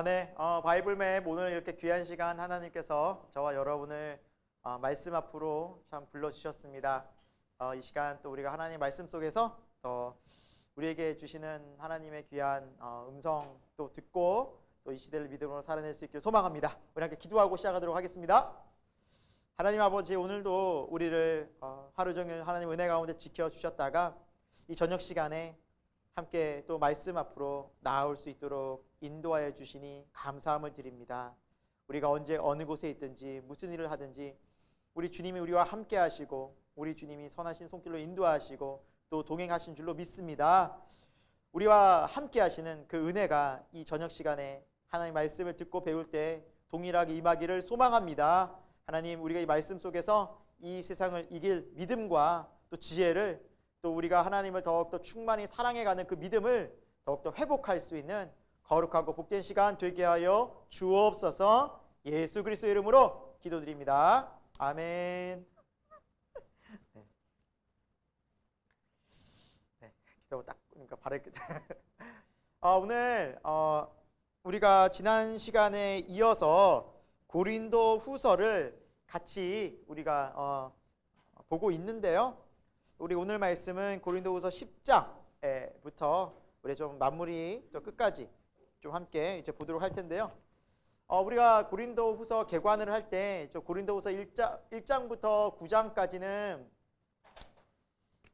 네, 바이블맵 오늘 이렇게 귀한 시간 하나님께서 저와 여러분을 말씀 앞으로 참 불러주셨습니다. 이 시간 또 우리가 하나님 말씀 속에서 또 우리에게 주시는 하나님의 귀한 음성 또 듣고 또 이 시대를 믿음으로 살아낼 수 있기를 소망합니다. 우리 함께 기도하고 시작하도록 하겠습니다. 하나님 아버지, 오늘도 우리를 하루 종일 하나님 은혜 가운데 지켜주셨다가 이 저녁 시간에 함께 또 말씀 앞으로 나아올 수 있도록 인도하여 주시니 감사함을 드립니다. 우리가 언제 어느 곳에 있든지 무슨 일을 하든지 우리 주님이 우리와 함께 하시고 우리 주님이 선하신 손길로 인도하시고 또 동행하신 줄로 믿습니다. 우리와 함께 하시는 그 은혜가 이 저녁 시간에 하나님 말씀을 듣고 배울 때 동일하게 임하기를 소망합니다. 하나님, 우리가 이 말씀 속에서 이 세상을 이길 믿음과 또 지혜를 또 우리가 하나님을 더욱더 충만히 사랑해가는 그 믿음을 더욱더 회복할 수 있는 거룩하고 복된 시간 되게 하여 주옵소서. 예수 그리스도 이름으로 기도드립니다. 아멘. 기도 딱 그러니까 바를 오늘 우리가 지난 시간에 이어서 고린도 후서를 같이 우리가 보고 있는데요. 우리 오늘 말씀은 고린도후서 10장부터 우리 좀 마무리 또 끝까지 좀 함께 이제 보도록 할 텐데요. 우리가 고린도후서 개관을 할 때 고린도후서 1장부터 9장까지는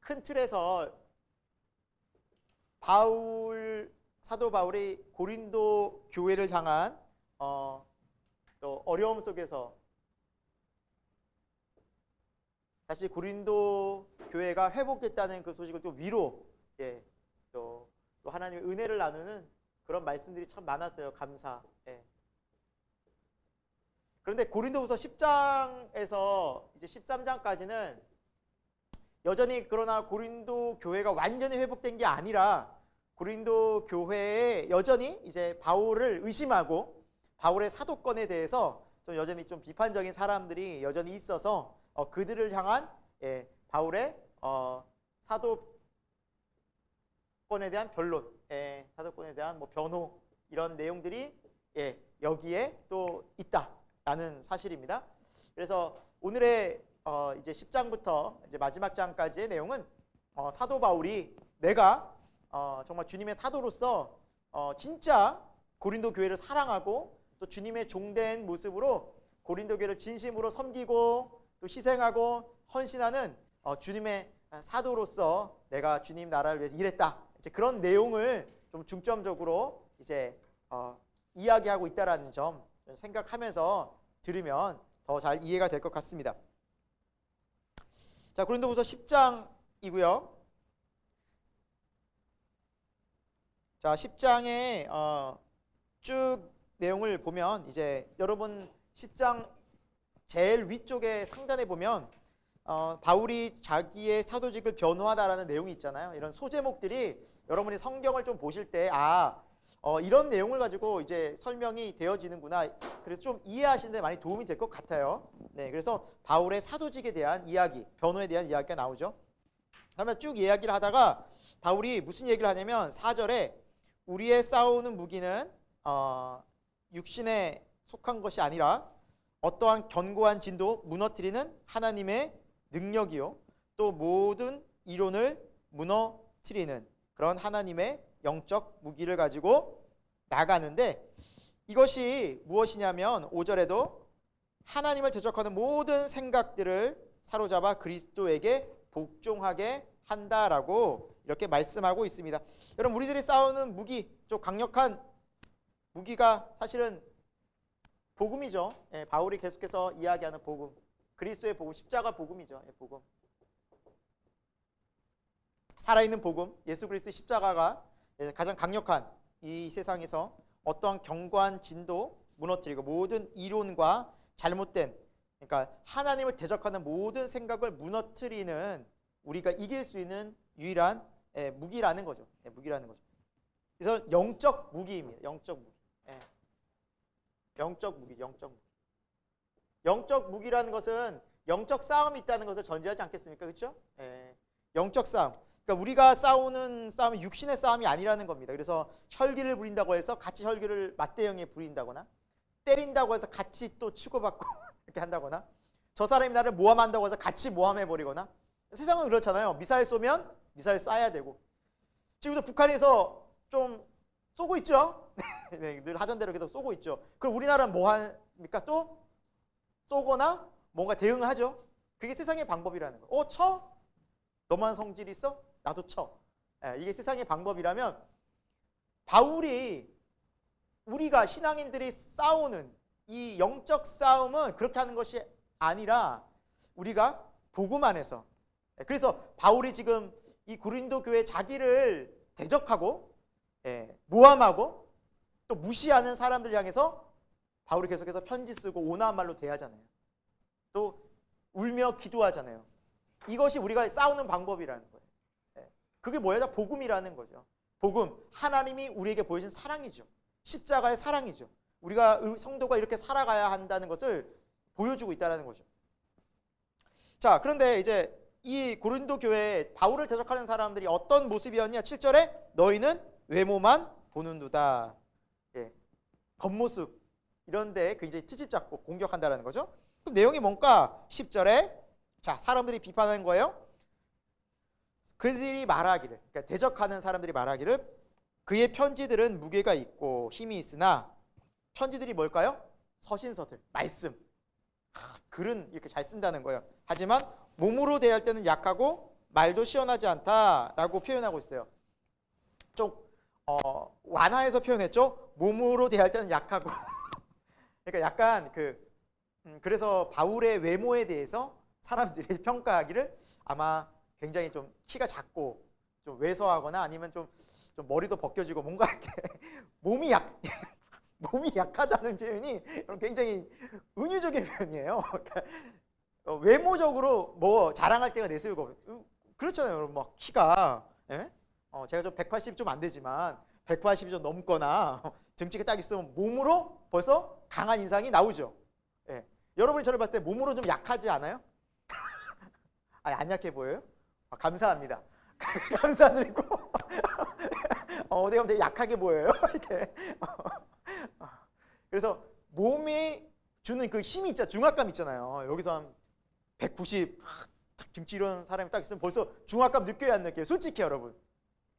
큰 틀에서 사도 바울이 고린도 교회를 향한 또 어려움 속에서 다시 고린도 교회가 회복됐다는 그 소식을 또 위로 또 하나님의 은혜를 나누는 그런 말씀들이 참 많았어요. 감사. 그런데 고린도후서 10장에서 이제 13장까지는 여전히 그러나 고린도 교회가 완전히 회복된 게 아니라 고린도 교회에 여전히 이제 바울을 의심하고 바울의 사도권에 대해서 좀 여전히 좀 비판적인 사람들이 여전히 있어서 그들을 향한 바울의 사도권에 대한 변론, 사도권에 대한 뭐 변호 이런 내용들이 여기에 또 있다라는 사실입니다. 그래서 오늘의 이제 10장부터 이제 마지막 장까지의 내용은 사도 바울이 내가 정말 주님의 사도로서 진짜 고린도 교회를 사랑하고 또 주님의 종된 모습으로 고린도 교회를 진심으로 섬기고 또 희생하고 헌신하는 주님의 사도로서 내가 주님 나라를 위해서 일했다. 이제 그런 내용을 좀 중점적으로 이제 이야기하고 있다라는 점 생각하면서 들으면 더 잘 이해가 될 것 같습니다. 자, 고린도후서 10장이고요. 자, 10장의 쭉 내용을 보면 이제 여러분 10장 제일 위쪽에 상단에 보면 바울이 자기의 사도직을 변호하다라는 내용이 있잖아요. 이런 소제목들이 여러분이 성경을 좀 보실 때 이런 내용을 가지고 이제 설명이 되어지는구나. 그래서 좀 이해하시는 데 많이 도움이 될 것 같아요. 네, 그래서 바울의 사도직에 대한 이야기, 변호에 대한 이야기가 나오죠. 그러면 쭉 이야기를 하다가 바울이 무슨 얘기를 하냐면 4절에 우리의 싸우는 무기는 육신에 속한 것이 아니라 어떠한 견고한 진도 무너뜨리는 하나님의 능력이요 또 모든 이론을 무너뜨리는 그런 하나님의 영적 무기를 가지고 나가는데 이것이 무엇이냐면 5절에도 하나님을 대적하는 모든 생각들을 사로잡아 그리스도에게 복종하게 한다라고 이렇게 말씀하고 있습니다. 여러분, 우리들이 싸우는 무기, 좀 강력한 무기가 사실은 복음이죠. 바울이 계속해서 이야기하는 복음, 그리스도의 복음, 십자가 복음이죠. 복음, 살아있는 복음, 예수 그리스도의 십자가가 가장 강력한 이 세상에서 어떠한 견고한 진도 무너뜨리고 모든 이론과 잘못된, 그러니까 하나님을 대적하는 모든 생각을 무너뜨리는 우리가 이길 수 있는 유일한 무기라는 거죠. 무기라는 거죠. 그래서 영적 무기입니다. 영적 무기. 영적 무기, 영적 무기. 영적 무기라는 것은 영적 싸움이 있다는 것을 전제하지 않겠습니까? 그렇죠? 영적 싸움. 그러니까 우리가 싸우는 싸움이 육신의 싸움이 아니라는 겁니다. 그래서 혈기를 부린다고 해서 같이 혈기를 맞대응에 부린다거나, 때린다고 해서 같이 또 치고받고 이렇게 한다거나, 저 사람이 나를 모함한다고 해서 같이 모함해버리거나. 세상은 그렇잖아요. 미사일 쏘면 미사일 쏴야 되고. 지금도 북한에서 좀 쏘고 있죠. 네, 늘 하던 대로 계속 쏘고 있죠. 그럼 우리나라는 뭐 합니까? 또 쏘거나 뭔가 대응을 하죠. 그게 세상의 방법이라는 거. 쳐? 너만 성질 있어? 나도 쳐. 이게 세상의 방법이라면, 바울이 우리가 신앙인들이 싸우는 이 영적 싸움은 그렇게 하는 것이 아니라 우리가 복음 안에서, 그래서 바울이 지금 이 고린도 교회 자기를 대적하고 모함하고 또 무시하는 사람들 향해서 바울이 계속해서 편지 쓰고 온화한 말로 대하잖아요. 또 울며 기도하잖아요. 이것이 우리가 싸우는 방법이라는 거예요. 그게 뭐예요? 복음이라는 거죠. 복음, 하나님이 우리에게 보여준 사랑이죠. 십자가의 사랑이죠. 우리가 성도가 이렇게 살아가야 한다는 것을 보여주고 있다는 거죠. 자, 그런데 이제 이 고린도 교회에 바울을 대적하는 사람들이 어떤 모습이었냐? 7절에 너희는 외모만 보는도다. 겉모습 이런 데 굉장히 트집 잡고 공격한다는 거죠. 그럼 내용이 뭔가? 10절에 자, 사람들이 비판하는 거예요. 그들이 말하기를, 그러니까 대적하는 사람들이 말하기를 그의 편지들은 무게가 있고 힘이 있으나, 편지들이 뭘까요? 서신서들, 말씀. 글은 이렇게 잘 쓴다는 거예요. 하지만 몸으로 대할 때는 약하고 말도 시원하지 않다라고 표현하고 있어요. 좀 완화해서 표현했죠. 몸으로 대할 때는 약하고. 그러니까 약간 그래서 바울의 외모에 대해서 사람들이 평가하기를 아마 굉장히 좀 키가 작고 좀 왜소하거나 아니면 좀 머리도 벗겨지고 뭔가 이렇게 몸이 약하다는 표현이 굉장히 은유적인 표현이에요. 그러니까 외모적으로 뭐 자랑할 때가 내세우고 그렇잖아요. 막 키가 제가 좀 180 좀 안 되지만 180이 좀 넘거나 등치가 딱 있으면 몸으로 벌써 강한 인상이 나오죠. 여러분이 저를 봤을 때 몸으로 좀 약하지 않아요? 아니, 안 약해 보여요? 감사합니다. 감사드리고 어디 가면 되게 약하게 보여요. 이렇게. 그래서 몸이 주는 그 힘이 있잖아요. 중압감 있잖아요. 여기서 한 190 등치 이런 사람이 딱 있으면 벌써 중압감 느껴야 안 느껴요? 솔직히 여러분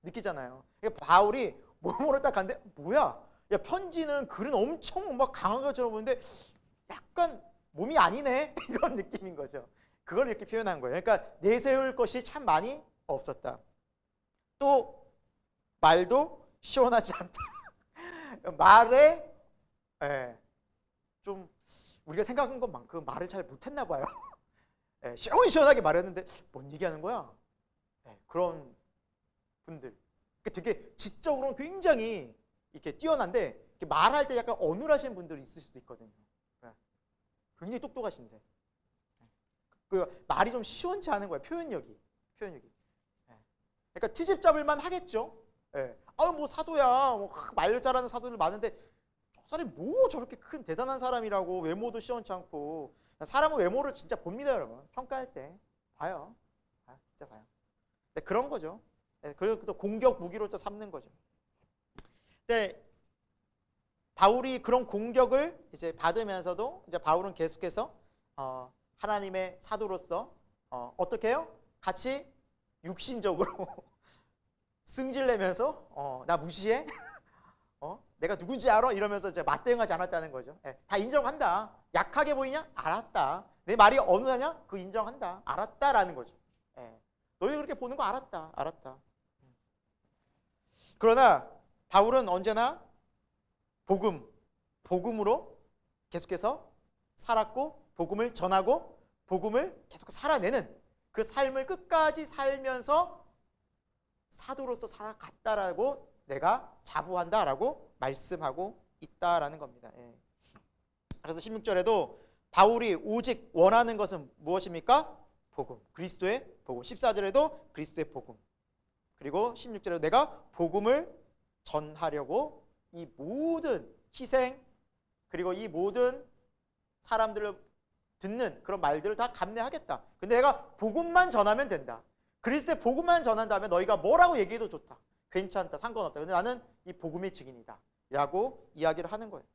느끼잖아요. 그러니까 바울이 몸으로 딱 갔는데 뭐야? 야, 편지는 글은 엄청 막 강한 것처럼 보는데 약간 몸이 아니네 이런 느낌인 거죠. 그걸 이렇게 표현한 거예요. 그러니까 내세울 것이 참 많이 없었다. 또 말도 시원하지 않다. 말에 좀 우리가 생각한 것만큼 말을 잘 못했나 봐요. 시원시원하게 말했는데 뭔 얘기하는 거야? 그런 분들. 되게 지적으로는 굉장히 이렇게 뛰어난데 이렇게 말할 때 약간 어눌하신 분들이 있을 수도 있거든요. 굉장히 똑똑하신데 그 말이 좀 시원치 않은 거예요. 표현력이. 그러니까 트집 잡을만 하겠죠. 뭐 사도야, 뭐 말 잘하는 사도들 많은데 저 사람이 뭐 저렇게 큰 대단한 사람이라고. 외모도 시원치 않고. 사람은 외모를 진짜 봅니다, 여러분. 평가할 때 봐요. 진짜 봐요. 그런 거죠. 그리고 또 공격 무기로 또 삼는 거죠. 근데 바울이 그런 공격을 이제 받으면서도 이제 바울은 계속해서 하나님의 사도로서 어떻게 해요? 같이 육신적으로 승질내면서 나 무시해? 내가 누군지 알아? 이러면서 이제 맞대응하지 않았다는 거죠. 다 인정한다. 약하게 보이냐? 알았다. 내 말이 어느하냐? 그 인정한다. 알았다라는 거죠. 너희 그렇게 보는 거 알았다. 그러나 바울은 언제나 복음으로 계속해서 살았고 복음을 전하고 복음을 계속 살아내는 그 삶을 끝까지 살면서 사도로서 살아갔다라고 내가 자부한다라고 말씀하고 있다라는 겁니다. 그래서 16절에도 바울이 오직 원하는 것은 무엇입니까? 복음, 그리스도의 복음. 14절에도 그리스도의 복음. 그리고 16절에도 내가 복음을 전하려고 이 모든 희생 그리고 이 모든 사람들을 듣는 그런 말들을 다 감내하겠다. 근데 내가 복음만 전하면 된다. 그리스도의 복음만 전한다면 너희가 뭐라고 얘기해도 좋다. 괜찮다. 상관없다. 근데 나는 이 복음의 증인이다. 라고 이야기를 하는 거예요.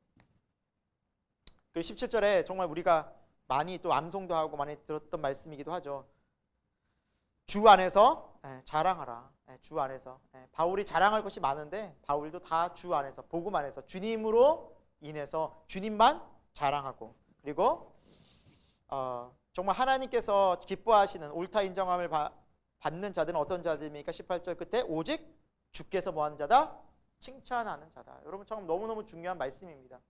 그리고 17절에 정말 우리가 많이 또 암송도 하고 많이 들었던 말씀이기도 하죠. 주 안에서 자랑하라. 주 안에서. 바울이 자랑할 것이 많은데 바울도 다 주 안에서, 복음 안에서, 주님으로 인해서 주님만 자랑하고, 그리고 정말 하나님께서 기뻐하시는 옳다 인정함을 받는 자들은 어떤 자들입니까? 18절 끝에 오직 주께서 뭐하는 자다? 칭찬하는 자다. 여러분 참 너무너무 중요한 말씀입니다.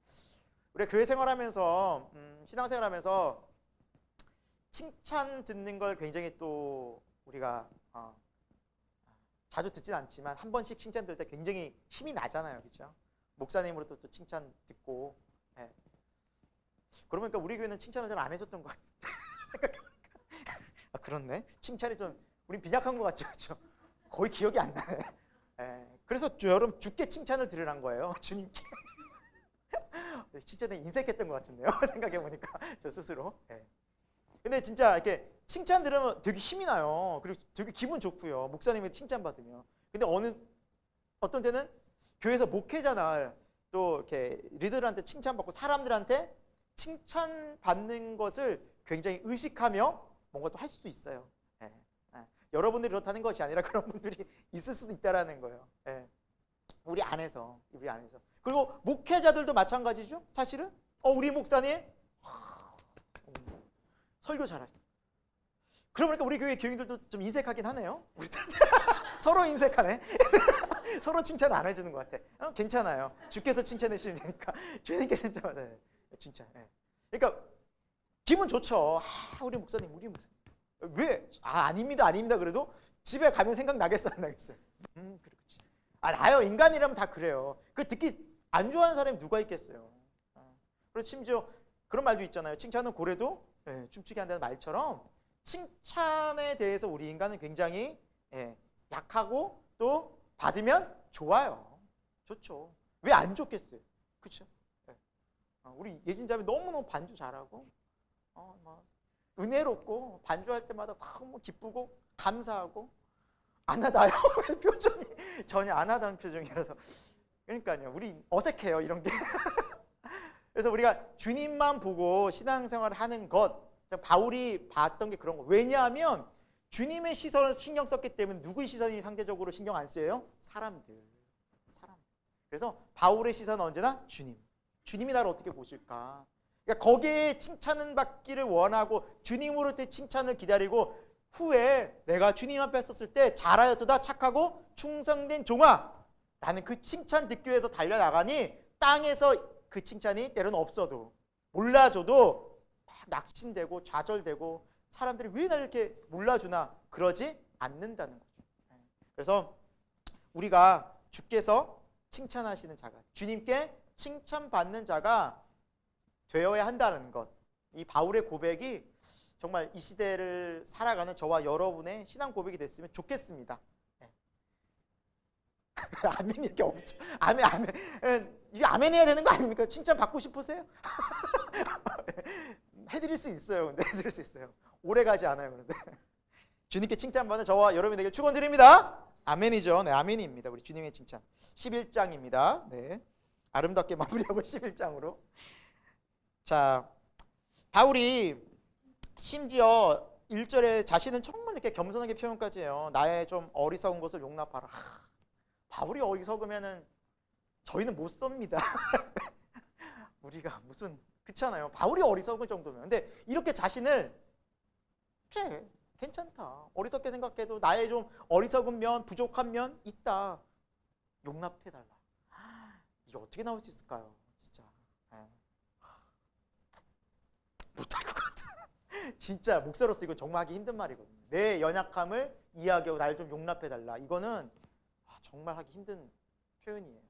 우리가 교회 생활하면서 신앙생활하면서 칭찬 듣는 걸 굉장히 또 우리가 자주 듣진 않지만 한 번씩 칭찬 들을 때 굉장히 힘이 나잖아요. 그렇죠? 목사님으로 또 칭찬 듣고. 예. 그러니까 우리 교회는 칭찬을 잘 안 해줬던 것 같아요. 생각해보니까. 그렇네. 칭찬이 좀 우린 빈약한 것 같죠. 그렇죠? 거의 기억이 안 나네. 예. 그래서 여러분 주께 칭찬을 드리란 거예요. 주님께. 진짜 내가 인색했던 것 같은데요. 생각해보니까 저 스스로. 예. 근데 진짜 이렇게 칭찬 들으면 되게 힘이 나요. 그리고 되게 기분 좋고요. 목사님의 칭찬 받으면. 근데 어떤 때는 교회에서 목회자나 또 이렇게 리더들한테 칭찬받고 사람들한테 칭찬 받는 것을 굉장히 의식하며 뭔가 또 할 수도 있어요. 예. 예. 여러분들이 그렇다는 것이 아니라 그런 분들이 있을 수도 있다라는 거예요. 예. 우리 안에서. 그리고 목회자들도 마찬가지죠. 사실은 우리 목사님 설교 잘하죠. 그러고 보니까 우리 교회 교인들도 좀 인색하긴 하네요. 서로 인색하네. 서로 칭찬 안 해주는 것 같아. 괜찮아요. 주께서 칭찬해 주시면 되니까 주님께 칭찬받아요. 칭찬. 예. 그러니까 기분 좋죠. 우리 목사님. 왜? 아닙니다. 그래도 집에 가면 생각나겠어, 안 나겠어요? 그렇지. 나요. 인간이라면 다 그래요. 그 듣기 안 좋아하는 사람이 누가 있겠어요. 그리고 심지어 그런 말도 있잖아요. 칭찬은 고래도 춤추게 한다는 말처럼 칭찬에 대해서 우리 인간은 굉장히 약하고 또 받으면 좋아요. 좋죠. 왜 안 좋겠어요? 그렇죠? 우리 예진자매 너무너무 반주 잘하고 은혜롭고 반주할 때마다 너무 기쁘고 감사하고 안 하다요. 표정이 전혀 안 하다는 표정이라서. 그러니까요. 우리 어색해요. 이런 게. 그래서 우리가 주님만 보고 신앙생활을 하는 것, 바울이 봤던 게 그런 거. 왜냐하면 주님의 시선을 신경 썼기 때문에 누구의 시선이 상대적으로 신경 안 쓰여요? 사람들. 그래서 바울의 시선은 언제나 주님. 주님이 나를 어떻게 보실까? 그러니까 거기에 칭찬을 받기를 원하고 주님으로부터 칭찬을 기다리고 후에 내가 주님 앞에 섰을 때 잘하였도다 착하고 충성된 종아 라는 그 칭찬 듣기 위해서 달려나가니 땅에서 그 칭찬이 때로는 없어도 몰라줘도 낙심되고 좌절되고 사람들이 왜 나를 이렇게 몰라주나 그러지 않는다는 거죠. 그래서 우리가 주께서 칭찬하시는 자가 주님께 칭찬받는 자가 되어야 한다는 것. 이 바울의 고백이 정말 이 시대를 살아가는 저와 여러분의 신앙 고백이 됐으면 좋겠습니다. 아멘 이렇게 없죠. 아멘. 이게 아멘 해야 되는 거 아닙니까? 칭찬 받고 싶으세요? 해드릴 수 있어요. 근데 해드릴 수 있어요. 오래 가지 않아요. 그런데 주님께 칭찬받는 저와 여러분이 되길 축원드립니다. 아멘이죠. 네, 아멘입니다. 우리 주님의 칭찬 11장입니다. 네, 아름답게 마무리하고 11장으로. 자, 바울이 심지어 1절에 자신은 정말 이렇게 겸손하게 표현까지 해요. 나의 좀 어리석은 것을 용납하라. 바울이 어리석으면은 저희는 못 섭니다. 우리가 무슨 그렇잖아요. 바울이 어리석을 정도면. 근데 이렇게 자신을 그래 괜찮다. 어리석게 생각해도 나의 좀 어리석은 면, 부족한 면 있다. 용납해달라. 이게 어떻게 나올 수 있을까요? 진짜 못할 것 같아. 진짜 목사로서 이건 정말 하기 힘든 말이거든요. 내 연약함을 이해하고 나를 좀 용납해달라. 이거는 정말 하기 힘든 표현이에요.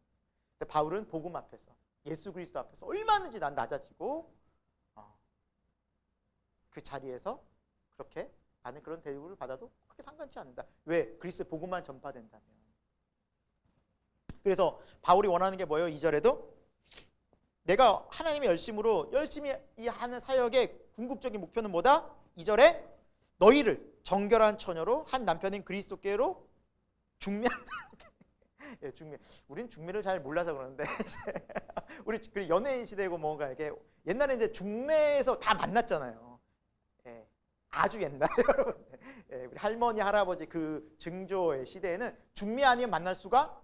근데 바울은 복음 앞에서 예수 그리스도 앞에서 얼마든지 난 낮아지고 그 자리에서 그렇게 나는 그런 대우를 받아도 크게 상관치 않는다. 왜? 그리스도의 복음만 전파된다면. 그래서 바울이 원하는 게 뭐예요? 2절에도 내가 하나님의 열심히 하는 사역의 궁극적인 목표는 뭐다? 2절에 너희를 정결한 처녀로 한 남편인 그리스도께로 중매한다. 예, 중매. 우린 중매를 잘 몰라서 그러는데 우리 그 연예인 시대고 뭔가 이렇게 옛날에 이제 중매에서 다 만났잖아요. 예, 아주 옛날에 여러분. 예, 우리 할머니 할아버지 그 증조의 시대에는 중매 아니면 만날 수가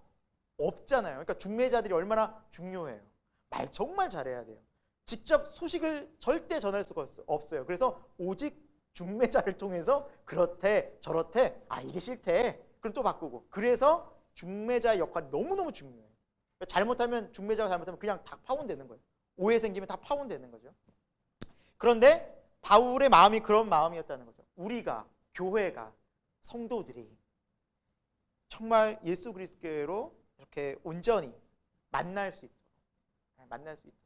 없잖아요. 그러니까 중매자들이 얼마나 중요해요. 말 정말 잘해야 돼요. 직접 소식을 절대 전할 수가 없어요. 그래서 오직 중매자를 통해서 그렇대 저렇대 이게 싫대 그럼 또 바꾸고. 그래서 중매자의 역할이 너무너무 중요해요. 잘못하면 중매자가 잘못하면 그냥 다 파혼되는 거예요. 오해 생기면 다 파혼되는 거죠. 그런데 바울의 마음이 그런 마음이었다는 거죠. 우리가 교회가 성도들이 정말 예수 그리스도로 이렇게 온전히 만날 수 있도록 만날 수 있도록.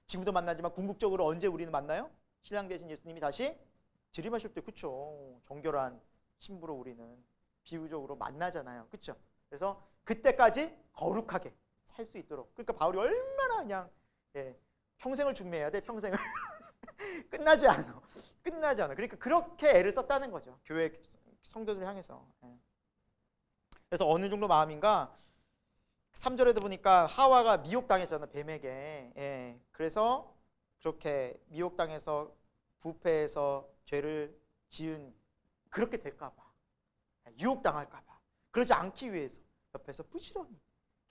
지금도 만나지만 궁극적으로 언제 우리는 만나요? 신랑 되신 예수님이 다시 들이마실 때 그쵸? 정결한 신부로 우리는 비유적으로 만나잖아요. 그렇죠? 그래서 그때까지 거룩하게 살 수 있도록. 그러니까 바울이 얼마나 그냥 평생을 중매해야 돼. 평생을. 끝나지 않아. 끝나지 않아. 그러니까 그렇게 애를 썼다는 거죠. 교회 성도들을 향해서. 그래서 어느 정도 마음인가 3절에도 보니까 하와가 미혹당했잖아. 뱀에게. 그래서 그렇게 미혹당해서 부패해서 죄를 지은 그렇게 될까 봐. 유혹당할까 봐. 그러지 않기 위해서 옆에서 부지런히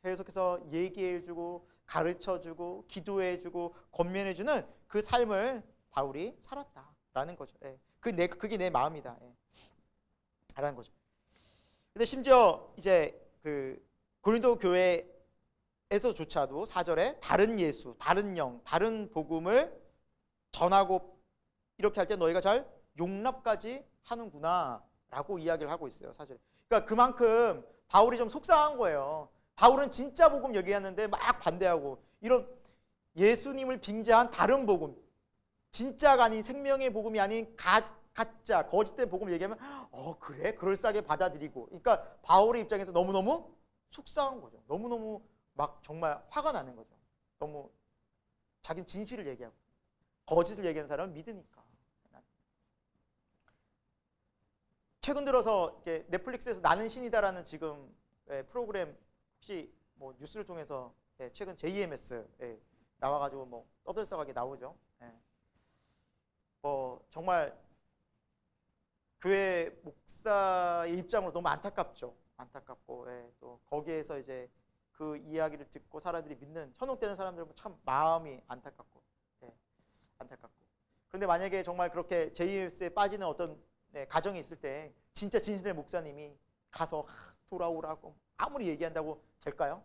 계속해서 얘기해주고 가르쳐주고 기도해주고 권면해주는 그 삶을 바울이 살았다라는 거죠. 그게 내 마음이다. 라는 거죠. 근데 심지어 이제 그 고린도 교회에서조차도 4절에 다른 예수, 다른 영, 다른 복음을 전하고 이렇게 할 때 너희가 잘 용납까지 하는구나 라고 이야기를 하고 있어요. 사실. 그러니까 그만큼 바울이 좀 속상한 거예요. 바울은 진짜 복음 얘기하는데 막 반대하고 이런 예수님을 빙자한 다른 복음, 진짜가 아닌 생명의 복음이 아닌 가짜 거짓된 복음을 얘기하면 그래? 그럴싸하게 받아들이고. 그러니까 바울의 입장에서 너무너무 속상한 거죠. 너무너무 막 정말 화가 나는 거죠. 너무 자기는 진실을 얘기하고 거짓을 얘기하는 사람은 믿으니까. 최근 들어서 넷플릭스에서 나는 신이다라는 지금 프로그램 혹시 뭐 뉴스를 통해서 최근 JMS 나와가지고 뭐 떠들썩하게 나오죠. 뭐 정말 교회 목사의 입장으로 너무 안타깝죠. 안타깝고 또 거기에서 이제 그 이야기를 듣고 사람들이 믿는 현혹되는 사람들은 참 마음이 안타깝고 안타깝고. 그런데 만약에 정말 그렇게 JMS에 빠지는 어떤 가정이 있을 때 진짜 진실의 목사님이 가서 돌아오라고 아무리 얘기한다고 될까요?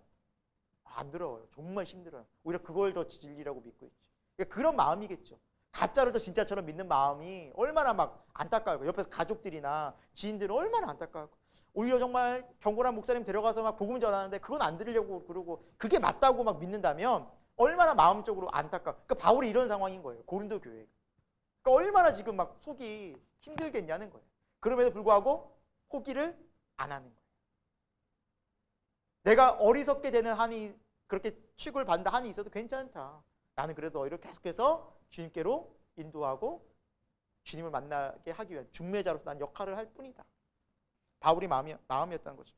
안 들어요. 정말 힘들어요. 오히려 그걸 더 진리라고 믿고 있죠. 그러니까 그런 마음이겠죠. 가짜를 더 진짜처럼 믿는 마음이 얼마나 막 안타까워요. 옆에서 가족들이나 지인들은 얼마나 안타까워요. 오히려 정말 경건한 목사님 데려가서 막 복음 전하는데 그건 안 들으려고 그러고 그게 맞다고 막 믿는다면 얼마나 마음적으로 안타까워. 그러니까 바울이 이런 상황인 거예요. 고린도 교회. 그러니까 얼마나 지금 막 속이 힘들겠냐는 거예요. 그럼에도 불구하고 포기를 안 하는 거예요. 내가 어리석게 되는 한이 그렇게 취급을 받는다 한이 있어도 괜찮다. 나는 그래도 너희를 계속해서 주님께로 인도하고 주님을 만나게 하기 위한 중매자로서 난 역할을 할 뿐이다. 바울이 마음이었다는 거죠.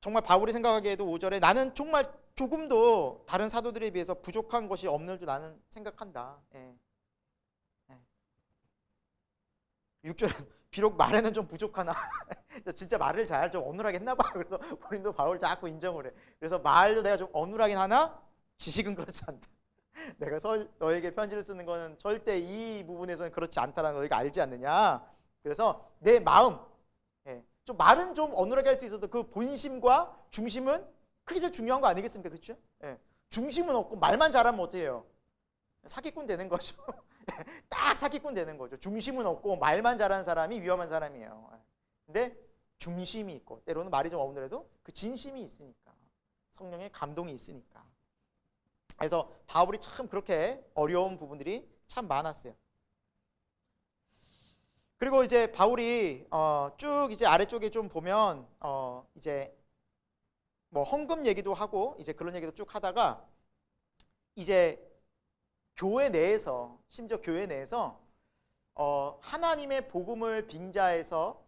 정말 바울이 생각하기에도 5절에 나는 정말 조금도 다른 사도들에 비해서 부족한 것이 없는 줄 나는 생각한다. 6절은 비록 말에는 좀 부족하나 진짜 말을 잘 좀 어눌하게 했나 봐. 그래서 고린도 바울 자꾸 인정을 해. 그래서 말도 내가 좀 어눌하긴 하나 지식은 그렇지 않다. 내가 너에게 편지를 쓰는 거는 절대 이 부분에서는 그렇지 않다라는 걸 너희가 알지 않느냐. 그래서 내 마음 좀 말은 좀 어눌하게 할 수 있어도 그 본심과 중심은 그게 제일 중요한 거 아니겠습니까? 그렇죠? 중심은 없고 말만 잘하면 어떻게 해요? 사기꾼 되는 거죠. 딱 사기꾼 되는 거죠. 중심은 없고 말만 잘하는 사람이 위험한 사람이에요. 근데 중심이 있고 때로는 말이 좀 어눌해도 그 진심이 있으니까 성령의 감동이 있으니까. 그래서 바울이 참 그렇게 어려운 부분들이 참 많았어요. 그리고 이제 바울이 쭉 이제 아래쪽에 좀 보면 이제 뭐 헌금 얘기도 하고 이제 그런 얘기도 쭉 하다가 이제 교회 내에서, 심지어 교회 내에서 하나님의 복음을 빙자해서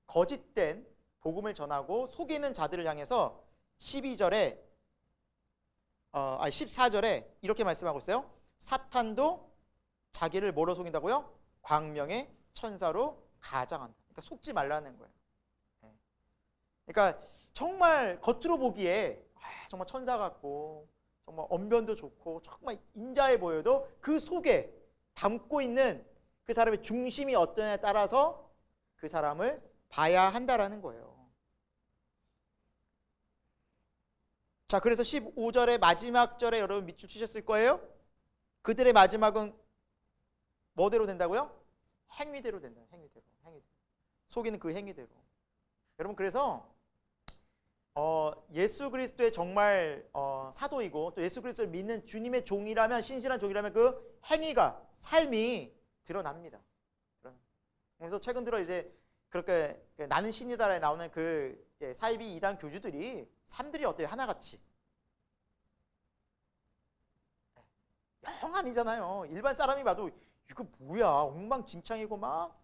거짓된 복음을 전하고 속이는 자들을 향해서 14절에 이렇게 말씀하고 있어요. 사탄도 자기를 뭐로 속인다고요? 광명의 천사로 가장한다. 그러니까 속지 말라는 거예요. 그러니까 정말 겉으로 보기에 정말 천사 같고 정말 언변도 좋고 정말 인자해 보여도 그 속에 담고 있는 그 사람의 중심이 어떠냐에 따라서 그 사람을 봐야 한다라는 거예요. 자, 그래서 15절의 마지막 절에 여러분 밑줄 치셨을 거예요. 그들의 마지막은 뭐대로 된다고요? 행위대로 된다. 행위대로. 속이는 그 행위대로. 여러분, 그래서 예수 그리스도의 정말 사도이고 또 예수 그리스도를 믿는 주님의 종이라면, 신실한 종이라면 그 행위가, 삶이 드러납니다. 그래서 최근 들어 이제 그렇게 나는 신이다에 나오는 그 사이비 이단 교주들이 삶들이 어때요? 하나같이 영 아니잖아요. 일반 사람이 봐도 이거 뭐야, 엉망진창이고 막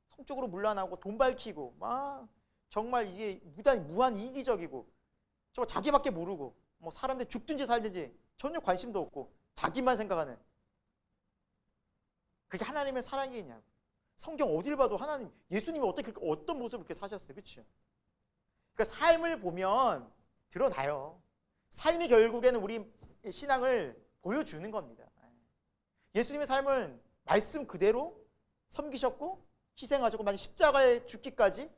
성적으로 문란하고 돈 밝히고 막 정말 이게 무한 이기적이고 정말 자기밖에 모르고 뭐 사람들 죽든지 살든지 전혀 관심도 없고 자기만 생각하는, 그게 하나님의 사랑이냐고. 성경 어딜 봐도 하나님, 예수님이 어떤 모습을 그렇게 사셨어요. 그렇죠? 그러니까 삶을 보면 드러나요. 삶이 결국에는 우리 신앙을 보여주는 겁니다. 예수님의 삶은 말씀 그대로 섬기셨고 희생하셨고 만약 십자가에 죽기까지,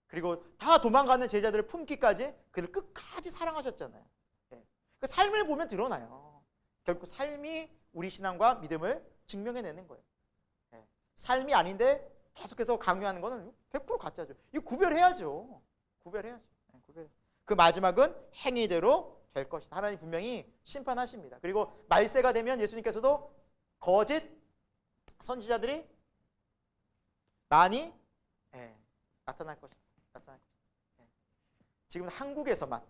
그리고 다 도망가는 제자들을 품기까지 그를 끝까지 사랑하셨잖아요. 그 삶을 보면 드러나요. 결국 삶이 우리 신앙과 믿음을 증명해내는 거예요. 삶이 아닌데 계속해서 강요하는 거는 100% 가짜죠. 이거 구별해야죠. 그 마지막은 행위대로 될 것이다. 하나님 분명히 심판하십니다. 그리고 말세가 되면 예수님께서도 거짓 선지자들이 많이 나타날 것이다. 지금 한국에서만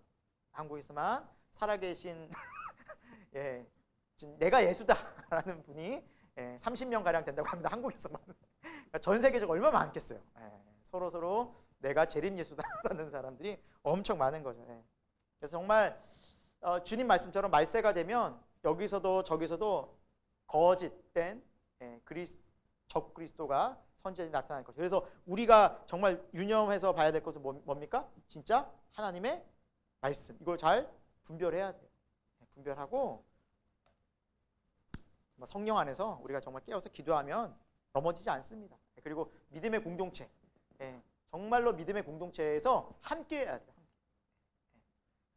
살아계신 내가 예수다라는 분이 30명 가량 된다고 합니다. 한국에서만. 전 세계적으로 얼마나 많겠어요. 서로 내가 재림 예수다라는 사람들이 엄청 많은 거죠. 그래서 정말 주님 말씀처럼 말세가 되면 여기서도 저기서도 거짓된 적 그리스도가 선지자들이 나타날 것이죠. 그래서 우리가 정말 유념해서 봐야 될 것은 뭡니까? 진짜 하나님의 말씀, 이걸 잘 분별해야 돼요. 분별하고 성령 안에서 우리가 정말 깨어서 기도하면 넘어지지 않습니다. 그리고 믿음의 공동체, 정말로 믿음의 공동체에서 함께 해야 돼요.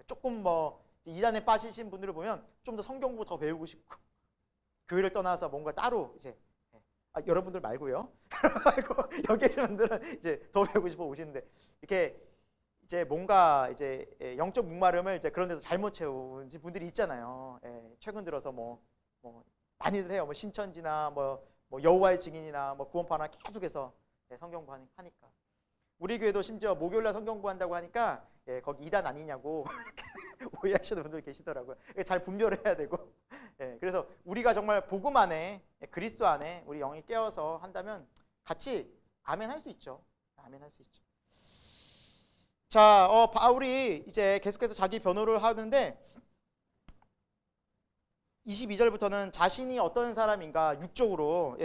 조금 이단에 빠지신 분들을 보면 좀 더 성경 공부 더 배우고 싶고, 교회를 떠나서 뭔가 따로 이제 여러분들 말고요. 여기 계신 분들은 이제 더 배우고 싶어 오시는데, 이렇게 이제 뭔가 이제 영적 목마름을 이제 그런 데서 잘못 채운 분들이 있잖아요. 최근 들어서 뭐 많이들 해요. 신천지나 여호와의 증인이나 구원파나 계속해서 성경 공부하니까. 우리 교회도 심지어 목요일날 성경 공부한다고 하니까 거기 이단 아니냐고 오해하시는 분들 계시더라고요. 잘 분별해야 되고. 그래서 우리가 정말 복음 안에, 그리스도 안에 우리 영이 깨어서 한다면 같이 아멘 할 수 있죠. 아멘 할 수 있죠. 자, 바울이 이제 계속해서 자기 변호를 하는데 22절부터는 자신이 어떤 사람인가 육적으로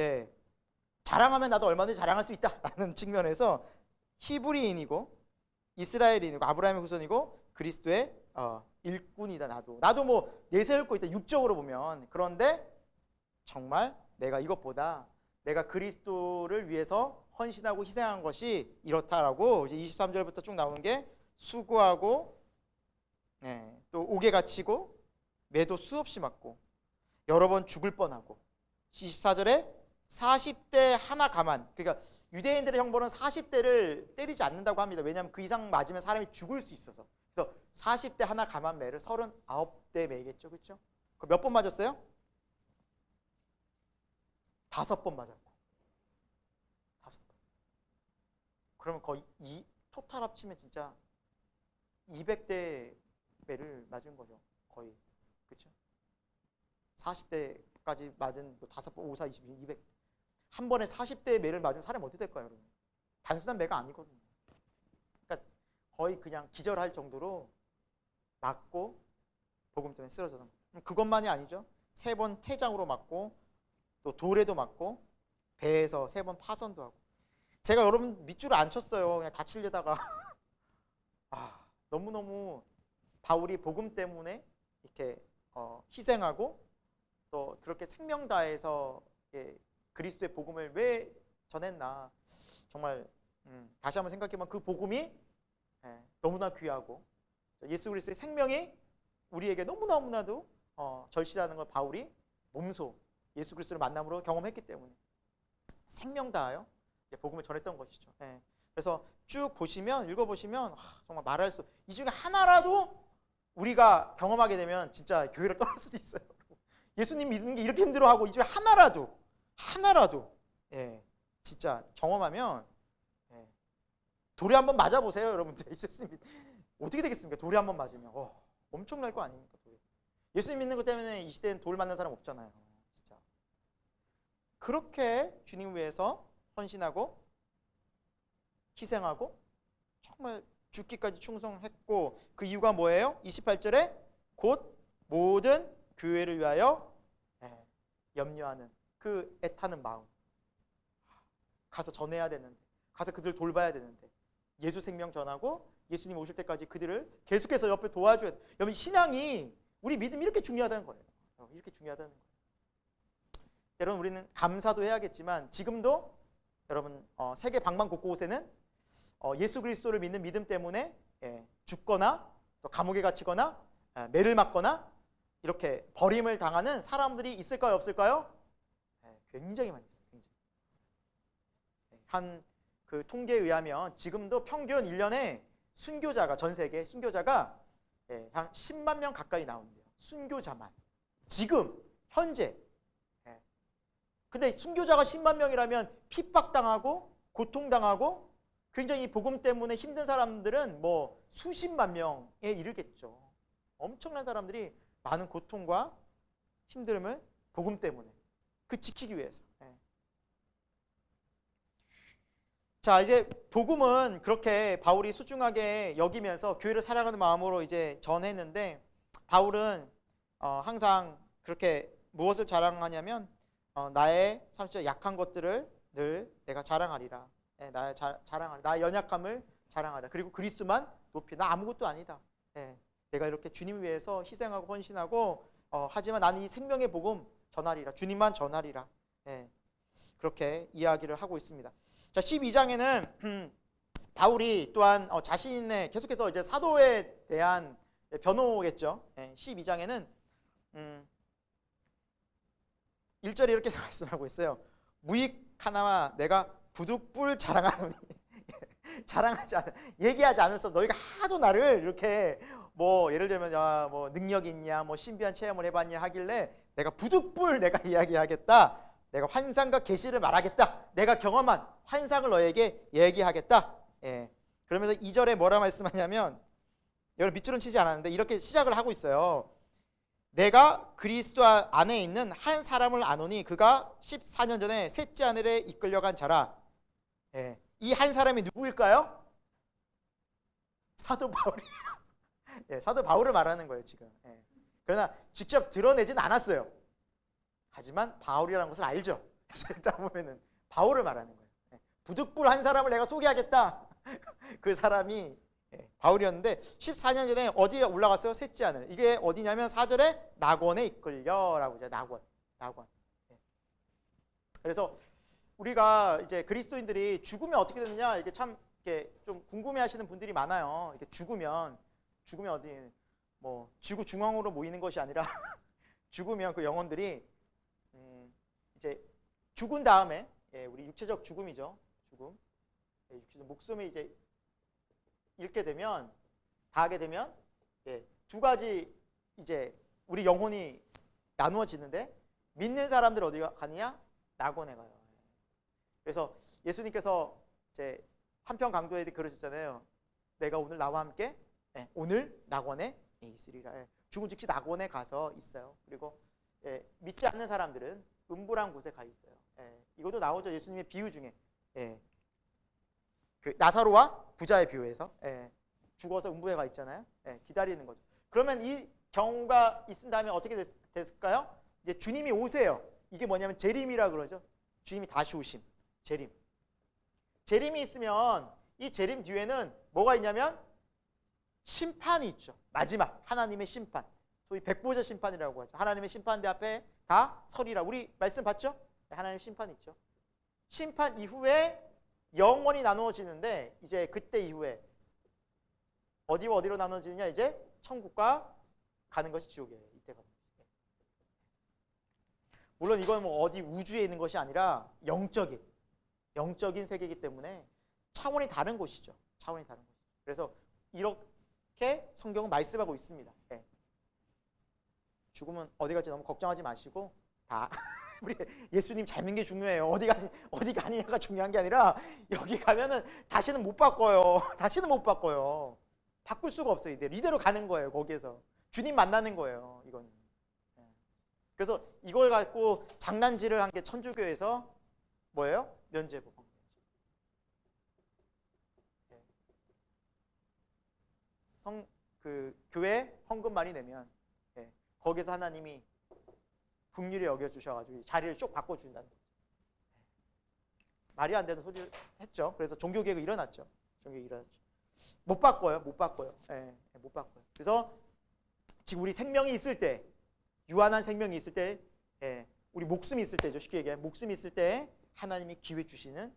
자랑하면 나도 얼마든지 자랑할 수 있다라는 측면에서 히브리인이고 이스라엘인이고 아브라함의 후손이고 그리스도의 일꾼이다. 나도 내세울 거 있다 육적으로 보면. 그런데 정말 내가 이것보다 내가 그리스도를 위해서 헌신하고 희생한 것이 이렇다라고 이제 23절부터 쭉 나오는 게 수고하고 또 옥에 갇히고 매도 수없이 맞고 여러 번 죽을 뻔하고 24절에 40대 하나 가만, 그러니까 유대인들의 형벌은 40대를 때리지 않는다고 합니다. 왜냐하면 그 이상 맞으면 사람이 죽을 수 있어서. 그래서 40대 하나 가만 매를 39대 매겠죠. 그렇죠? 몇 번 맞았어요? 5번 맞았고. 5번. 그러면 거의 토탈 합치면 진짜 200대 매를 맞은 거죠. 거의. 그렇죠? 40대까지 맞은 뭐 5번, 5, 4, 20, 200. 한 번에 40대의 매를 맞으면 사람이 어떻게 될까요, 여러분? 단순한 매가 아니거든요. 그러니까 거의 그냥 기절할 정도로 맞고 복음 때문에 쓰러져서. 그것만이 아니죠. 3번 태장으로 맞고 또 돌에도 맞고 배에서 3번 파선도 하고. 제가 여러분 밑줄을 안 쳤어요. 그냥 다치려다가 너무너무 바울이 복음 때문에 이렇게 희생하고 또 그렇게 생명 다해서 그리스도의 복음을 왜 전했나. 정말 다시 한번 생각해보면 그 복음이 너무나 귀하고 예수 그리스도의 생명이 우리에게 너무나도 절실하다는 걸 바울이 몸소 예수 그리스도를 만남으로 경험했기 때문에 생명 다하여 복음을 전했던 것이죠. 그래서 쭉 보시면 읽어보시면 정말 말할 수, 이 중에 하나라도 우리가 경험하게 되면 진짜 교회를 떠날 수도 있어요. 예수님 믿는 게 이렇게 힘들어하고 이 중에 하나라도 진짜 경험하면 돌에 한번 맞아보세요, 여러분들. 예수님 어떻게 되겠습니까? 돌에 한번 맞으면 엄청날 거 아닙니까? 돌에. 예수님 믿는 것 때문에 이 시대엔 돌 맞는 사람 없잖아요. 진짜 그렇게 주님 위해서 헌신하고 희생하고 정말 죽기까지 충성했고, 그 이유가 뭐예요? 28절에 곧 모든 교회를 위하여 염려하는 그 애타는 마음. 가서 전해야 되는데, 가서 그들을 돌봐야 되는데, 예수 생명 전하고 예수님 오실 때까지 그들을 계속해서 옆에 도와줘야 돼. 여러분, 신앙이, 우리 믿음이 이렇게 중요하다는 거예요. 이렇게 중요하다는 거예요. 때로는 우리는 감사도 해야겠지만 지금도 여러분 세계 방방곳곳에는 예수 그리스도를 믿는 믿음 때문에 죽거나 또 감옥에 갇히거나 매를 맞거나 이렇게 버림을 당하는 사람들이 있을까요, 없을까요? 굉장히 많이 있어요. 굉장히. 한 그 통계에 의하면 지금도 평균 1년에 순교자가, 전 세계 순교자가 한 10만 명 가까이 나온대요. 순교자만. 지금 현재. 근데 순교자가 10만 명이라면 핍박당하고 고통당하고 굉장히 복음 때문에 힘든 사람들은 뭐 수십만 명에 이르겠죠. 엄청난 사람들이 많은 고통과 힘듦을 복음 때문에 그 지키기 위해서. 자, 이제 복음은 그렇게 바울이 소중하게 여기면서 교회를 사랑하는 마음으로 이제 전했는데, 바울은 항상 그렇게 무엇을 자랑하냐면 나의 30절 약한 것들을 늘 내가 자랑하리라. 나의 자랑하리, 나의 연약함을 자랑하리라. 그리고 그리스도만 높이, 나 아무것도 아니다. 내가 이렇게 주님 위해서 희생하고 헌신하고 하지만 나는 이 생명의 복음 전하리라. 주님만 전하리라. 그렇게 이야기를 하고 있습니다. 자, 12장에는 바울이 또한 자신의 계속해서 이제 사도에 대한 변호겠죠. 12장에는 1절에 이렇게 말씀하고 있어요. 무익 하나와 내가 부득불 자랑하노니. 얘기하지 않을 수 없어. 너희가 하도 나를 이렇게 뭐 예를 들면 뭐 능력이 있냐, 뭐 신비한 체험을 해봤냐 하길래 내가 부득불 내가 이야기하겠다. 내가 환상과 계시를 말하겠다. 내가 경험한 환상을 너에게 얘기하겠다. 그러면서 2절에 뭐라 말씀하냐면, 여러분 밑줄은 치지 않았는데 이렇게 시작을 하고 있어요. 내가 그리스도 안에 있는 한 사람을 아노니 그가 14년 전에 셋째 하늘에 이끌려간 자라. 이 한 사람이 누구일까요? 사도 바울이에요. 사도 바울을 말하는 거예요 지금. 그러나 직접 드러내진 않았어요. 하지만 바울이라는 것을 알죠. 자, 보면은 바울을 말하는 거예요. 부득불 한 사람을 내가 소개하겠다. 그 사람이 바울이었는데 14년 전에 어디에 올라갔어요? 셋째 하늘. 이게 어디냐면 4절에 낙원에 이끌려라고 이제 낙원. 그래서 우리가 이제 그리스도인들이 죽으면 어떻게 되느냐, 이게 참 이렇게 좀 궁금해하시는 분들이 많아요. 이렇게 죽으면 어디 뭐 지구 중앙으로 모이는 것이 아니라 죽으면 그 영혼들이 이제 죽은 다음에 우리 육체적 죽음이죠. 죽음. 육체적 목숨이 이제 잃게 되면, 다하게 되면 두 가지 이제 우리 영혼이 나누어지는데, 믿는 사람들 어디 가느냐? 낙원에 가요. 그래서 예수님께서 이제 한편 강도에 그러셨잖아요. 내가 오늘 나와 함께 오늘 낙원에 있으리라. 죽은 즉시 낙원에 가서 있어요. 그리고 예, 믿지 않는 사람들은 음부란 곳에 가 있어요. 예, 이것도 나오죠. 예수님의 비유 중에. 예, 그 나사로와 부자의 비유에서 예, 죽어서 음부에 가 있잖아요. 예, 기다리는 거죠. 그러면 이 경우가 있은 다음에 어떻게 됐을까요? 이제 주님이 오세요. 이게 뭐냐면 재림이라 그러죠. 주님이 다시 오심. 재림. 재림이 있으면 이 재림 뒤에는 뭐가 있냐면 심판이 있죠. 마지막 하나님의 심판. 소위 백보자 심판이라고 하죠. 하나님의 심판대 앞에 다 서리라. 우리 말씀 봤죠? 하나님의 심판이 있죠. 심판 이후에 영원히 나누어지는데 이제 그때 이후에 어디와 어디로 나눠지느냐? 이제 천국과 가는 것이 지옥이에요. 이때가. 물론 이건 뭐 어디 우주에 있는 것이 아니라 영적인 세계이기 때문에 차원이 다른 곳이죠. 차원이 다른 곳. 그래서 이렇게 성경은 말씀하고 있습니다. 네. 죽으면 어디 갈지 너무 걱정하지 마시고 다 우리 예수님 잘 믿는 게 중요해요. 어디 가느냐가 중요한 게 아니라 여기 가면은 다시는 못 바꿔요. 다시는 못 바꿔요. 바꿀 수가 없어요. 이대로 가는 거예요. 거기에서 주님 만나는 거예요. 이건. 그래서 이걸 갖고 장난질을 한 게 천주교에서 뭐예요? 면죄부. 그 교회 헌금 많이 내면 거기서 하나님이 긍휼히 여겨주셔가지고 자리를 쭉 바꿔준다는 거죠. 말이 안 되는 소리를 했죠. 그래서 종교개혁이 일어났죠. 못 바꿔요. 못 바꿔요. 그래서 지금 우리 생명이 있을 때, 유한한 생명이 있을 때, 우리 목숨이 있을 때죠. 쉽게 얘기하면 목숨이 있을 때 하나님이 기회 주시는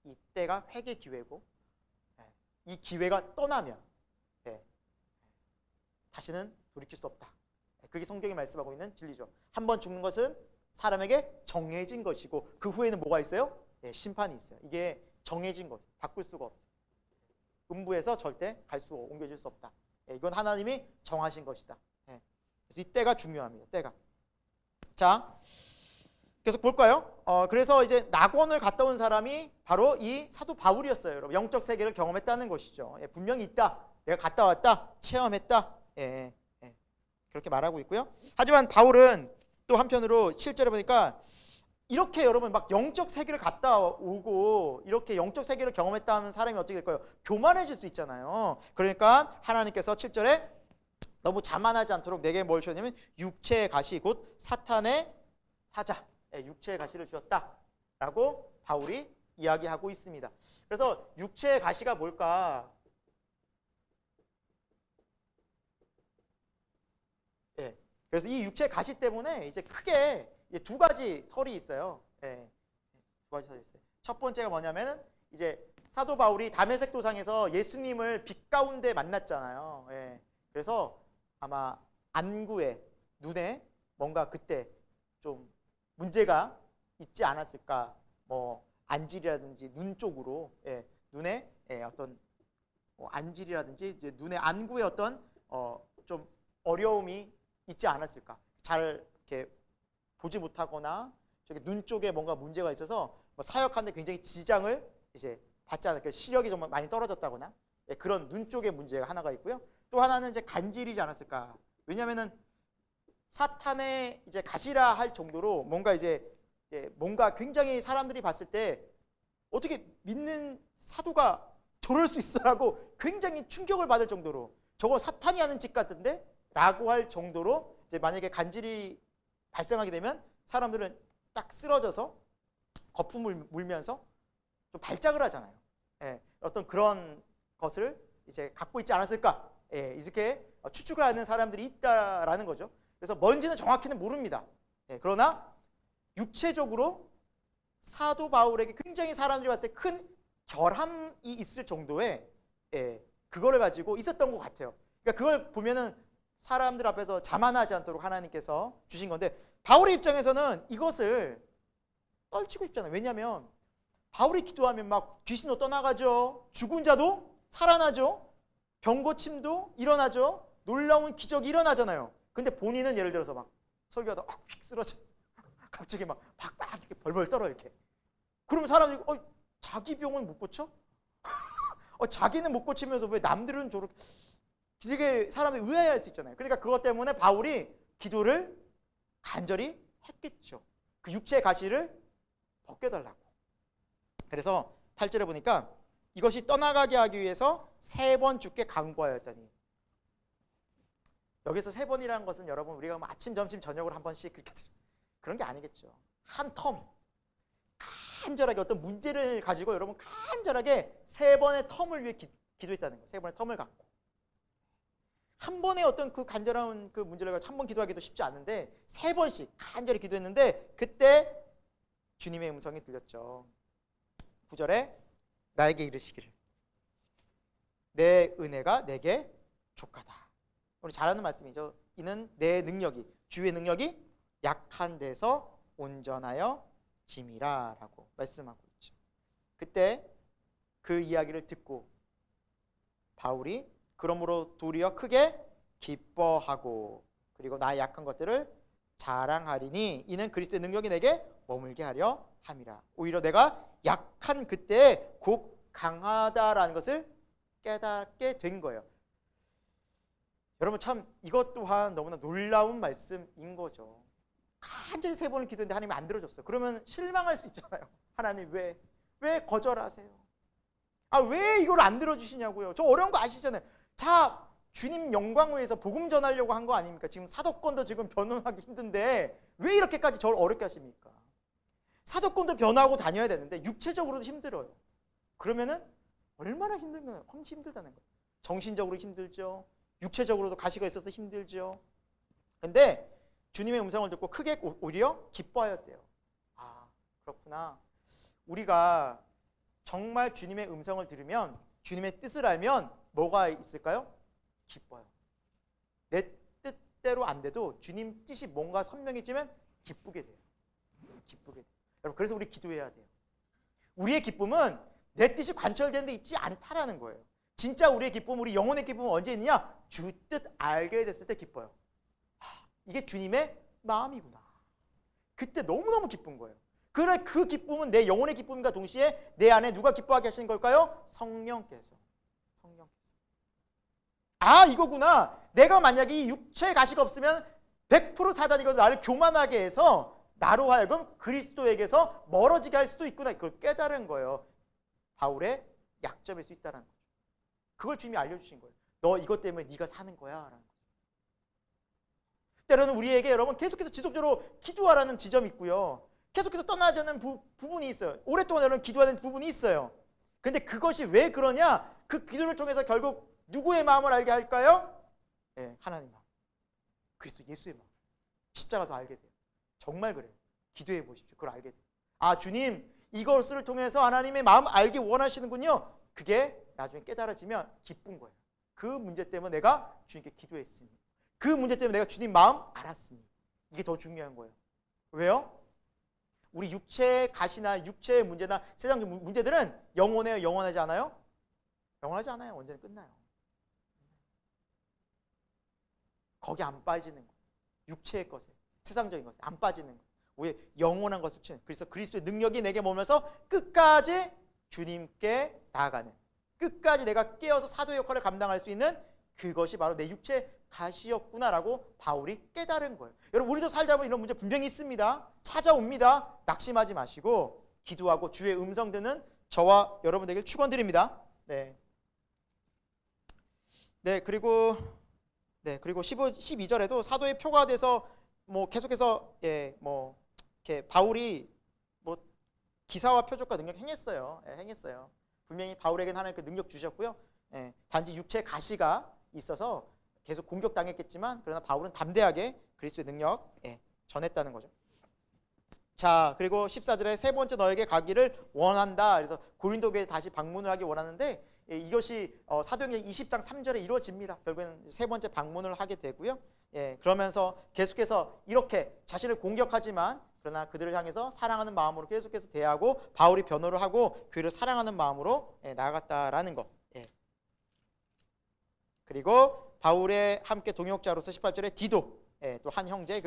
이 때가 회개 기회고, 이 기회가 떠나면 다시는 돌이킬 수 없다. 그게 성경이 말씀하고 있는 진리죠. 한 번 죽는 것은 사람에게 정해진 것이고 그 후에는 뭐가 있어요? 심판이 있어요. 이게 정해진 것, 바꿀 수가 없어요. 음부에서 절대 옮겨질 수 없다. 이건 하나님이 정하신 것이다. 그래서 이 때가 중요합니다. 때가. 자, 계속 볼까요? 그래서 이제 낙원을 갔다 온 사람이 바로 이 사도 바울이었어요. 여러분, 영적 세계를 경험했다는 것이죠. 분명히 있다. 내가 갔다 왔다. 체험했다. 그렇게 말하고 있고요. 하지만 바울은 또 한편으로 7절에 보니까 이렇게 여러분 막 영적 세계를 갔다 오고 이렇게 영적 세계를 경험했다는 사람이 어떻게 될까요? 교만해질 수 있잖아요. 그러니까 하나님께서 7절에 너무 자만하지 않도록 내게 뭘 주었냐면 육체의 가시 곧 사탄의 사자, 육체의 가시를 주었다라고 바울이 이야기하고 있습니다. 그래서 육체의 가시가 뭘까? 그래서 이 육체의 가시 때문에 이제 크게 두 가지 설이 있어요. 두 가지 설이 있어요. 첫 번째가 뭐냐면은 이제 사도 바울이 다메섹 도상에서 예수님을 빛 가운데 만났잖아요. 그래서 아마 안구에 눈에 뭔가 그때 좀 문제가 있지 않았을까? 뭐 안질이라든지 눈 쪽으로 눈에 어떤 안질이라든지 이제 눈의 안구에 어떤 좀 어려움이 있지 않았을까? 잘 이렇게 보지 못하거나 저기 눈 쪽에 뭔가 문제가 있어서 뭐 사역하는데 굉장히 지장을 이제 받지 않을까? 시력이 정말 많이 떨어졌다거나 그런 눈 쪽에 문제가 하나가 있고요. 또 하나는 이제 간질이지 않았을까? 왜냐하면은 사탄의 이제 가시라 할 정도로 뭔가 이제 뭔가 굉장히 사람들이 봤을 때 어떻게 믿는 사도가 저럴 수 있어라고 굉장히 충격을 받을 정도로 저거 사탄이 하는 짓 같은데? 라고 할 정도로 이제 만약에 간질이 발생하게 되면 사람들은 딱 쓰러져서 거품을 물면서 좀 발작을 하잖아요. 어떤 그런 것을 이제 갖고 있지 않았을까? 이렇게 추측을 하는 사람들이 있다라는 거죠. 그래서 뭔지는 정확히는 모릅니다. 그러나 육체적으로 사도 바울에게 굉장히 사람들이 봤을 때 큰 결함이 있을 정도의 그거를 가지고 있었던 것 같아요. 그러니까 그걸 보면은 사람들 앞에서 자만하지 않도록 하나님께서 주신 건데 바울의 입장에서는 이것을 떨치고 싶잖아요. 왜냐하면 바울이 기도하면 막 귀신도 떠나가죠. 죽은 자도 살아나죠. 병 고침도 일어나죠. 놀라운 기적이 일어나잖아요. 근데 본인은 예를 들어서 막 설교하다 휙 쓰러져. 갑자기 막 이렇게 벌벌 떨어 이렇게. 그러면 사람들이 자기 병은 못 고쳐? 자기는 못 고치면서 왜 남들은 저렇게 되게 사람들이 의아해할 수 있잖아요. 그러니까 그것 때문에 바울이 기도를 간절히 했겠죠. 그 육체의 가시를 벗겨달라고. 그래서 8절에 보니까 이것이 떠나가게 하기 위해서 3번 주께 간구하였더니, 여기서 3번이라는 것은 여러분 우리가 뭐 아침, 점심, 저녁으로 한 번씩 그렇게 그런 게 아니겠죠. 한 텀 간절하게 어떤 문제를 가지고 여러분 간절하게 3번의 텀을 위해 기도했다는 거예요. 3번의 텀을 갖고 한 번에 어떤 그 간절한 그 문제를 가지고 한 번 기도하기도 쉽지 않은데 3번씩 간절히 기도했는데 그때 주님의 음성이 들렸죠. 9절에 나에게 이르시기를 내 은혜가 내게 족하다. 우리 잘 아는 말씀이죠. 이는 내 능력이, 주의 능력이 약한 데서 온전하여 짐이라 라고 말씀하고 있죠. 그때 그 이야기를 듣고 바울이 그러므로 도리어 크게 기뻐하고 그리고 나의 약한 것들을 자랑하리니 이는 그리스도의 능력이 내게 머물게 하려 함이라. 오히려 내가 약한 그때에 곧 강하다라는 것을 깨닫게 된 거예요. 여러분 참 이것 또한 너무나 놀라운 말씀인 거죠. 간절히 3번을 기도했는데 하나님이 안 들어줬어요. 그러면 실망할 수 있잖아요. 하나님 왜 거절하세요? 왜 이걸 안 들어주시냐고요. 저 어려운 거 아시잖아요. 자, 주님 영광을 위해서 복음 전하려고 한 거 아닙니까? 지금 사도권도 지금 변호하기 힘든데 왜 이렇게까지 저를 어렵게 하십니까? 사도권도 변화하고 다녀야 되는데 육체적으로도 힘들어요. 그러면은 얼마나 힘들면 훨씬 힘들다는 거예요. 정신적으로 힘들죠. 육체적으로도 가시가 있어서 힘들죠. 근데 주님의 음성을 듣고 크게 오히려 기뻐하였대요. 그렇구나. 우리가 정말 주님의 음성을 들으면 주님의 뜻을 알면 뭐가 있을까요? 기뻐요. 내 뜻대로 안 돼도 주님 뜻이 뭔가 선명해지면 기쁘게 돼요. 기쁘게 돼요. 여러분 그래서 우리 기도해야 돼요. 우리의 기쁨은 내 뜻이 관철된 데 있지 않다라는 거예요. 진짜 우리의 기쁨, 우리 영혼의 기쁨은 언제 있느냐? 주 뜻 알게 됐을 때 기뻐요. 이게 주님의 마음이구나. 그때 너무너무 기쁜 거예요. 그래 그 기쁨은 내 영혼의 기쁨과 동시에 내 안에 누가 기뻐하게 하시는 걸까요? 성령께서. 이거구나. 내가 만약에 이 육체의 가시가 없으면 100% 사단이거든 나를 교만하게 해서 나로 하여금 그리스도에게서 멀어지게 할 수도 있구나. 그걸 깨달은 거예요. 바울의 약점일 수 있다는 거죠. 그걸 주님이 알려주신 거예요. 너 이것 때문에 네가 사는 거야 라는 거죠. 때로는 우리에게 여러분 계속해서 지속적으로 기도하라는 지점이 있고요. 계속해서 떠나지 않는 부분이 있어요. 오랫동안 여러분 기도하는 부분이 있어요. 근데 그것이 왜 그러냐? 그 기도를 통해서 결국 누구의 마음을 알게 할까요? 하나님 마음. 그리스도 예수의 마음. 십자가도 알게 돼요. 정말 그래요. 기도해 보십시오. 그걸 알게 돼요. 주님 이것을 통해서 하나님의 마음 알기 원하시는군요. 그게 나중에 깨달아지면 기쁜 거예요. 그 문제 때문에 내가 주님께 기도했으니, 그 문제 때문에 내가 주님 마음 알았으니, 이게 더 중요한 거예요. 왜요? 우리 육체의 가시나 육체의 문제나 세상 문제들은 영원해요? 영원하지 않아요? 영원하지 않아요. 언제는 끝나요. 거기 안 빠지는 거예요. 육체의 것에, 세상적인 것에 안 빠지는 거예요. 왜? 영원한 것을 치는. 그래서 그리스도의 능력이 내게 머물면서 끝까지 주님께 나아가는, 끝까지 내가 깨어서 사도 역할을 감당할 수 있는 그것이 바로 내 육체의 가시였구나라고 바울이 깨달은 거예요. 여러분 우리도 살다 보면 이런 문제 분명히 있습니다. 찾아옵니다. 낙심하지 마시고 기도하고 주의 음성 듣는 저와 여러분에게 축원드립니다. 네, 그리고 12절에도 사도의 표가 돼서 계속해서 이렇게 바울이 기사와 표적과 능력 행했어요. 행했어요. 분명히 바울에게는 하나님 그 능력 주셨고요. 단지 육체의 가시가 있어서 계속 공격당했겠지만 그러나 바울은 담대하게 그리스도의 능력 전했다는 거죠. 자, 그리고 14절에 세 번째 너에게 가기를 원한다. 그래서 고린도 교회에 다시 방문을 하기 원하는데 이것이 사도행전 20장 3절에 이루어집니다. 결국에는 세 번째 방문을 하게 되고요. 그러면서 계속해서 이렇게 자신을 공격하지만 그러나 그들을 향해서 사랑하는 마음으로 계속해서 대하고 바울이 변호를 하고 교회를 사랑하는 마음으로 나아갔다라는 것. 그리고 바울의 함께 동역자로서 18절에 디도, 또 한 형제,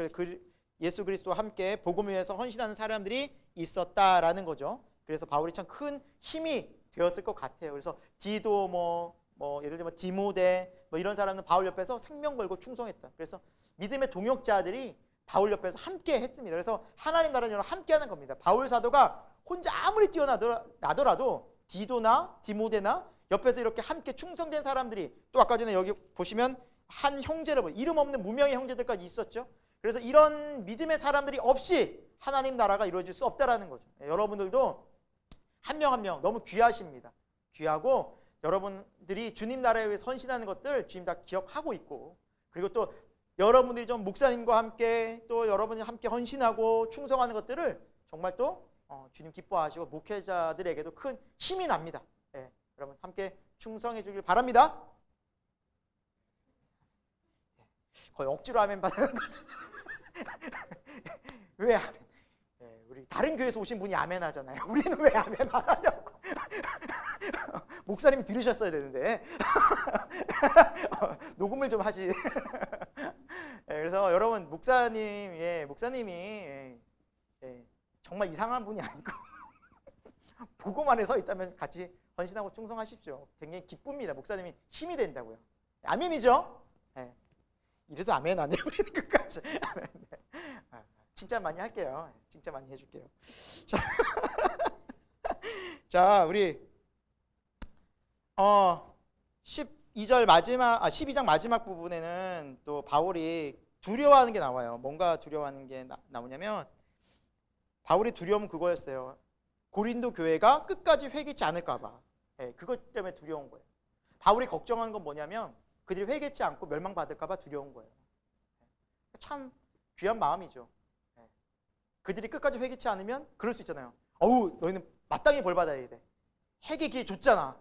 예수 그리스도와 함께 복음을 위해서 헌신하는 사람들이 있었다라는 거죠. 그래서 바울이 참 큰 힘이 되었을 것 같아요. 그래서 디도 예를 들면 디모데 이런 사람은 바울 옆에서 생명 걸고 충성했다. 그래서 믿음의 동역자들이 바울 옆에서 함께 했습니다. 그래서 하나님 나라는 여러분 함께 하는 겁니다. 바울 사도가 혼자 아무리 뛰어나더라도 디도나 디모데나 옆에서 이렇게 함께 충성된 사람들이, 또 아까 전에 여기 보시면 한 형제를 이름 없는 무명의 형제들까지 있었죠. 그래서 이런 믿음의 사람들이 없이 하나님 나라가 이루어질 수 없다라는 거죠. 여러분들도 한 명 한 명 너무 귀하십니다. 귀하고 여러분들이 주님 나라에 위해 선신하는 것들 주님 다 기억하고 있고, 그리고 또 여러분들이 좀 목사님과 함께 또 여러분이 함께 헌신하고 충성하는 것들을 정말 또 주님 기뻐하시고 목회자들에게도 큰 힘이 납니다. 예, 여러분 함께 충성해 주길 바랍니다. 거의 억지로 아멘 받는 것 같아요. 왜 아멘? 예, 우리 다른 교회에서 오신 분이 아멘 하잖아요. 우리는 왜 아멘 안 하냐고. 목사님이 들으셨어야 되는데 녹음을 좀 하시. 예, 그래서 여러분 목사님이 정말 이상한 분이 아니고 보고만 해서 있다면 같이 헌신하고 충성하십시오. 굉장히 기쁩니다. 목사님이 힘이 된다고요. 아멘이죠? 예. 이래서 아멘 안 해. 우리는 끝까지 아멘. 칭찬 많이 할게요. 칭찬 많이 해줄게요. 자, 우리 12장 마지막 부분에는 또 바울이 두려워하는 게 나와요. 뭔가 두려워하는 게 나오냐면, 바울이 두려움은 그거였어요. 고린도 교회가 끝까지 회개치 않을까 봐. 예, 그것 때문에 두려운 거예요. 바울이 걱정하는 건 뭐냐면 그들이 회개치 않고 멸망받을까 봐 두려운 거예요. 참 귀한 마음이죠. 예. 그들이 끝까지 회개치 않으면 그럴 수 있잖아요. 어우, 너희는 마땅히 벌 받아야 돼. 회개 기회 줬잖아.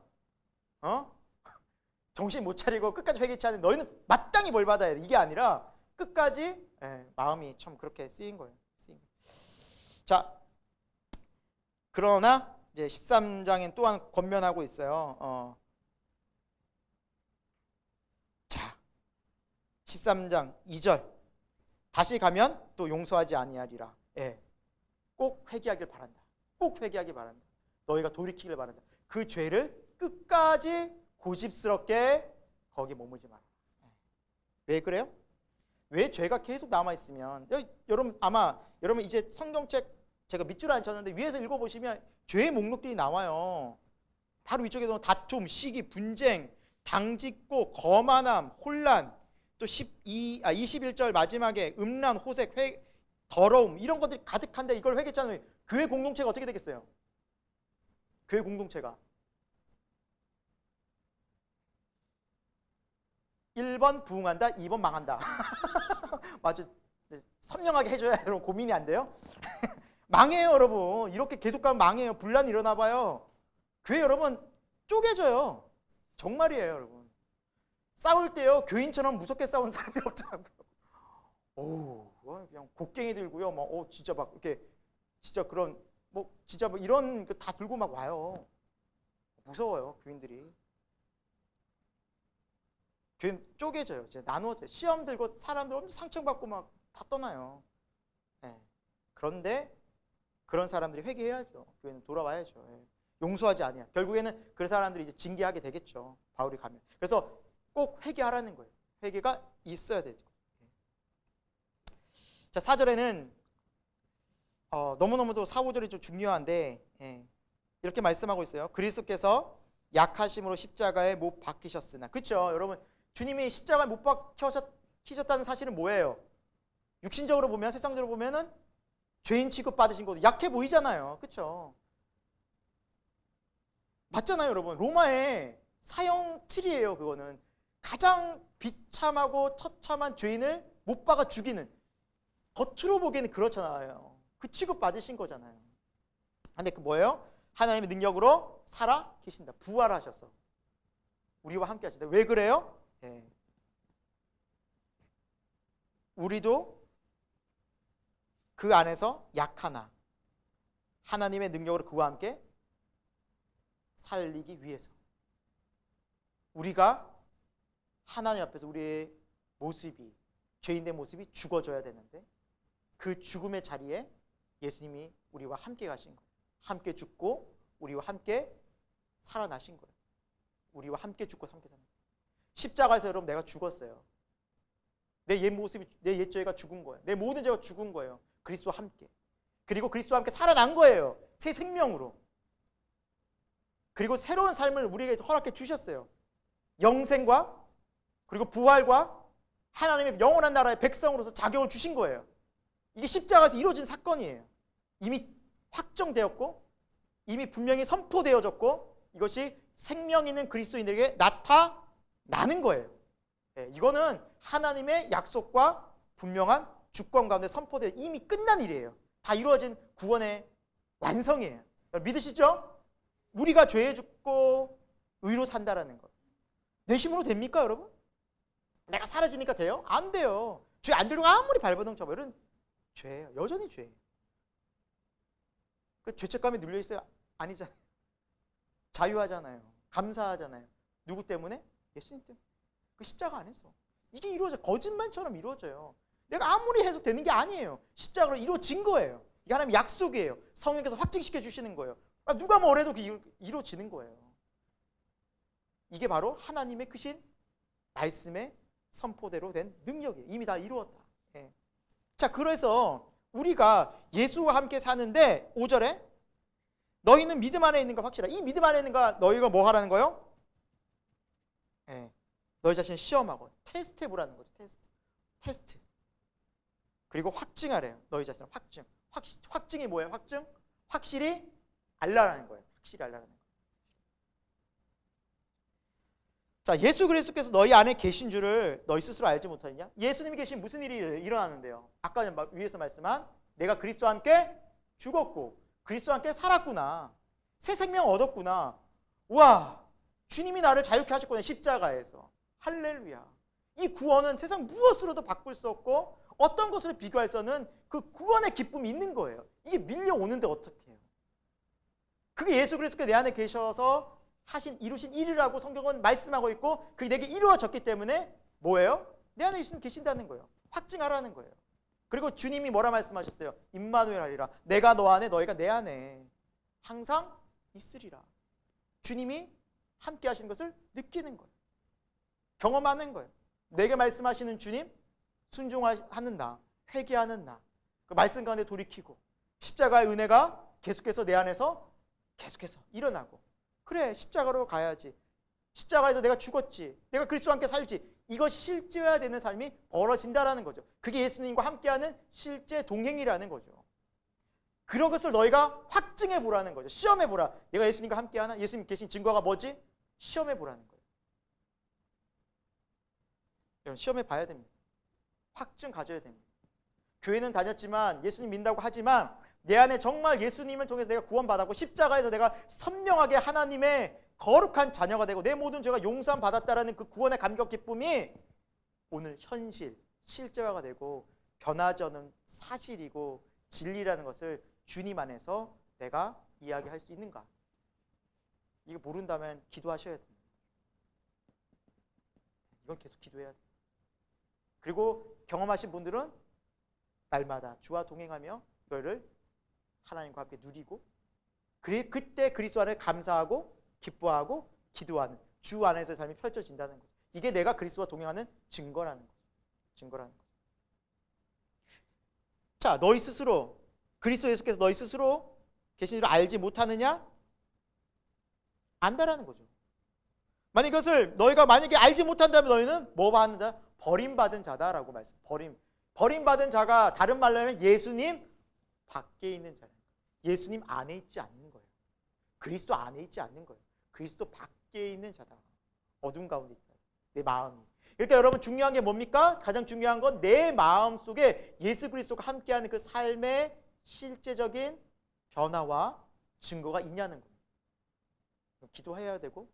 정신 못 차리고 끝까지 회개치 않으면 너희는 마땅히 벌 받아야 돼. 이게 아니라 끝까지 마음이 참 그렇게 쓰인 거예요. 자, 그러나 이제 13장엔 또한 권면하고 있어요. 자, 13장 2절. 다시 가면 또 용서하지 아니하리라. 예. 꼭 회개하길 바란다. 꼭 회개하길 바란다. 너희가 돌이키길 바란다. 그 죄를 끝까지 고집스럽게 거기 머물지 마라. 왜 그래요? 왜 죄가 계속 남아 있으면, 여러분 아마 여러분 이제 성경책 제가 밑줄 안 쳤는데 위에서 읽어보시면 죄의 목록들이 나와요. 바로 위쪽에도 다툼, 시기, 분쟁, 당짓고, 거만함, 혼란, 또 21절 마지막에 음란, 호색, 더러움, 이런 것들이 가득한데 이걸 회개치 않으면 교회 공동체가 어떻게 되겠어요? 교회 공동체가 1번 부흥한다, 2번 망한다. 맞아. 선명하게 해줘야 여러분 고민이 안 돼요? 망해요, 여러분. 이렇게 계속 가면 망해요. 분란이 일어나 봐요. 교회 여러분 쪼개져요. 정말이에요, 여러분. 싸울 때요, 교인처럼 무섭게 싸우는 사람이 없더라고요. 오, 그냥 곡괭이 들고요, 막, 진짜 막 이렇게 진짜 그런 진짜 이런 거 다 들고 막 와요. 무서워요, 교인들이. 교인 쪼개져요. 이제 나누어져요. 시험 들고 사람들 엄청 상처받고 막 다 떠나요. 네. 그런데 그런 사람들이 회개해야죠. 교회는 돌아와야죠. 네. 용서하지 아니야. 결국에는 그 사람들이 이제 징계하게 되겠죠. 바울이 가면. 그래서 꼭 회개하라는 거예요. 회개가 있어야 되죠. 자, 4절에는 너무너무도 4, 5절이 좀 중요한데 이렇게 말씀하고 있어요. 그리스도께서 약하심으로 십자가에 못 박히셨으나. 그렇죠, 여러분. 주님이 십자가에 못 박히셨다는 사실은 뭐예요? 육신적으로 보면, 세상적으로 보면은 죄인 취급 받으신 거도 약해 보이잖아요. 그렇죠? 맞잖아요, 여러분. 로마의 사형 틀이에요. 그거는 가장 비참하고 처참한 죄인을 못 박아 죽이는, 겉으로 보기에는 그렇잖아요. 그 취급 받으신 거잖아요. 근데 그 뭐예요? 하나님의 능력으로 살아 계신다. 부활하셔서 우리와 함께 하신다. 왜 그래요? 우리도 그 안에서 약하나 하나님의 능력으로 그와 함께 살리기 위해서, 우리가 하나님 앞에서 우리의 모습이, 죄인의 모습이 죽어져야 되는데 그 죽음의 자리에 예수님이 우리와 함께 가신 거예요. 함께 죽고 우리와 함께 살아나신 거예요. 우리와 함께 죽고 함께 사는 거예요. 십자가에서 여러분 내가 죽었어요. 내 옛 모습이, 내 옛 죄가 죽은 거예요. 내 모든 죄가 죽은 거예요. 그리스도와 함께. 그리고 그리스도와 함께 살아난 거예요. 새 생명으로. 그리고 새로운 삶을 우리에게 허락해 주셨어요. 영생과 그리고 부활과 하나님의 영원한 나라의 백성으로서 자격을 주신 거예요. 이게 십자가에서 이루어진 사건이에요. 이미 확정되었고 이미 분명히 선포되어졌고 이것이 생명 있는 그리스도인들에게 나타나는 거예요. 이거는 하나님의 약속과 분명한 주권 가운데 선포되어 이미 끝난 일이에요. 다 이루어진 구원의 완성이에요. 믿으시죠? 우리가 죄에 죽고 의로 산다라는 것. 내 힘으로 됩니까, 여러분? 내가 사라지니까 돼요? 안 돼요. 죄 안 되려고 아무리 발버둥 쳐봐. 이런 죄예요. 여전히 죄예요. 그 죄책감에 눌려 있어요? 아니잖아요. 자유하잖아요. 감사하잖아요. 누구 때문에? 예수님 때문에. 그 십자가 안에서. 이게 이루어져. 거짓말처럼 이루어져요. 내가 아무리 해서 되는 게 아니에요. 십자가로 이루어진 거예요. 이게 하나님의 약속이에요. 성령께서 확증시켜 주시는 거예요. 누가 뭐래도 이루어지는 거예요. 이게 바로 하나님의 크신 말씀의 선포대로 된 능력이에요. 이미 다 이루었다. 예. 자, 그래서 우리가 예수와 함께 사는데 5절에 너희는 믿음 안에 있는 가 확실하다. 이 믿음 안에 있는 가 너희가 뭐 하라는 거예요? 예. 너희 자신을 시험하고 테스트 해보라는 거죠. 테스트. 그리고 확증하래요. 너희 자신을 확증. 확증이 뭐예요? 확증? 확실히 알라라는 거예요. 확실히 알라라는 거예요. 자, 예수 그리스도께서 너희 안에 계신 줄을 너희 스스로 알지 못하느냐? 예수님이 계신 무슨 일이 일어나는데요? 아까 위에서 말씀한 내가 그리스도와 함께 죽었고 그리스도와 함께 살았구나. 새 생명 얻었구나. 와, 주님이 나를 자유케 하셨구나. 십자가에서. 할렐루야. 이 구원은 세상 무엇으로도 바꿀 수 없고 어떤 것으로 비교할 수 없는 그 구원의 기쁨이 있는 거예요. 이게 밀려오는데 어떻게 해요? 그게 예수 그리스도가 내 안에 계셔서 이루신 일이라고 성경은 말씀하고 있고 그게 내게 이루어졌기 때문에 뭐예요? 내 안에 예수님 계신다는 거예요. 확증하라는 거예요. 그리고 주님이 뭐라 말씀하셨어요? 임마누엘 하리라. 내가 너 안에 너희가 내 안에 항상 있으리라. 주님이 함께 하시는 것을 느끼는 거예요. 경험하는 거예요. 내게 말씀하시는 주님, 순종하는 나, 회개하는 나, 그 말씀 가운데 돌이키고 십자가의 은혜가 계속해서 내 안에서 계속해서 일어나고 그래, 십자가로 가야지. 십자가에서 내가 죽었지. 내가 그리스도와 함께 살지. 이것이 실제해야 되는 삶이 벌어진다라는 거죠. 그게 예수님과 함께하는 실제 동행이라는 거죠. 그런 것을 너희가 확증해 보라는 거죠. 시험해 보라. 내가 예수님과 함께하나? 예수님 계신 증거가 뭐지? 시험해 보라는 거예요. 여러분, 시험해 봐야 됩니다. 확증 가져야 됩니다. 교회는 다녔지만 예수님 믿는다고 하지만 내 안에 정말 예수님을 통해서 내가 구원받았고 십자가에서 내가 선명하게 하나님의 거룩한 자녀가 되고 내 모든 죄가 용서함 받았다라는 그 구원의 감격 기쁨이 오늘 현실, 실제화가 되고 변화되는 사실이고 진리라는 것을 주님 안에서 내가 이야기할 수 있는가? 이거 모른다면 기도하셔야 됩니다. 이건 계속 기도해야 돼요. 그리고 경험하신 분들은 날마다 주와 동행하며 이거를 하나님과 함께 누리고 그때 그리스도 안에 감사하고 기뻐하고 기도하는 주 안에서의 삶이 펼쳐진다는 거죠. 이게 내가 그리스도와 동행하는 증거라는 거죠. 증거라는 거죠. 자, 너희 스스로 그리스도 예수께서 너희 스스로 계신 줄 알지 못하느냐? 안다라는 거죠. 만약 이것을 너희가 만약에 알지 못한다면 너희는 뭐 받는다? 버림받은 자다라고 말씀. 버림받은 자가 다른 말로 하면 예수님 밖에 있는 자예요. 예수님 안에 있지 않는 거예요. 그리스도 안에 있지 않는 거예요. 그리스도 밖에 있는 자다. 어둠 가운데 있다. 내 마음이. 그러니까 여러분 중요한 게 뭡니까? 가장 중요한 건 내 마음 속에 예수 그리스도가 함께하는 그 삶의 실제적인 변화와 증거가 있냐는 겁니다. 기도해야 되고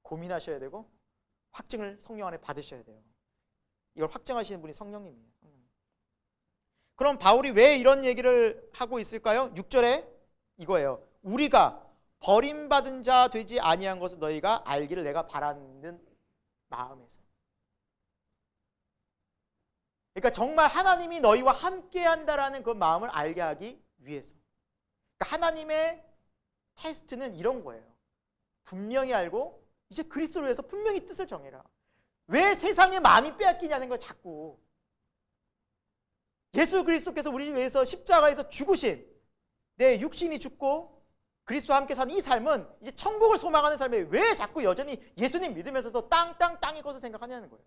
고민하셔야 되고 확증을 성령 안에 받으셔야 돼요. 이걸 확증하시는 분이 성령님이에요. 그럼 바울이 왜 이런 얘기를 하고 있을까요? 6절에 이거예요. 우리가 버림받은 자 되지 아니한 것을 너희가 알기를 내가 바라는 마음에서. 그러니까 정말 하나님이 너희와 함께 한다라는 그 마음을 알게 하기 위해서. 그러니까 하나님의 테스트는 이런 거예요. 분명히 알고 이제 그리스도로 해서 분명히 뜻을 정해라. 왜 세상의 마음이 빼앗기냐는 걸 자꾸. 예수 그리스도께서 우리 위해서 십자가에서 죽으신 내 육신이 죽고 그리스도와 함께 사는 이 삶은 이제 천국을 소망하는 삶에 왜 자꾸 여전히 예수님 믿으면서도 땅의 것을 생각하냐는 거예요.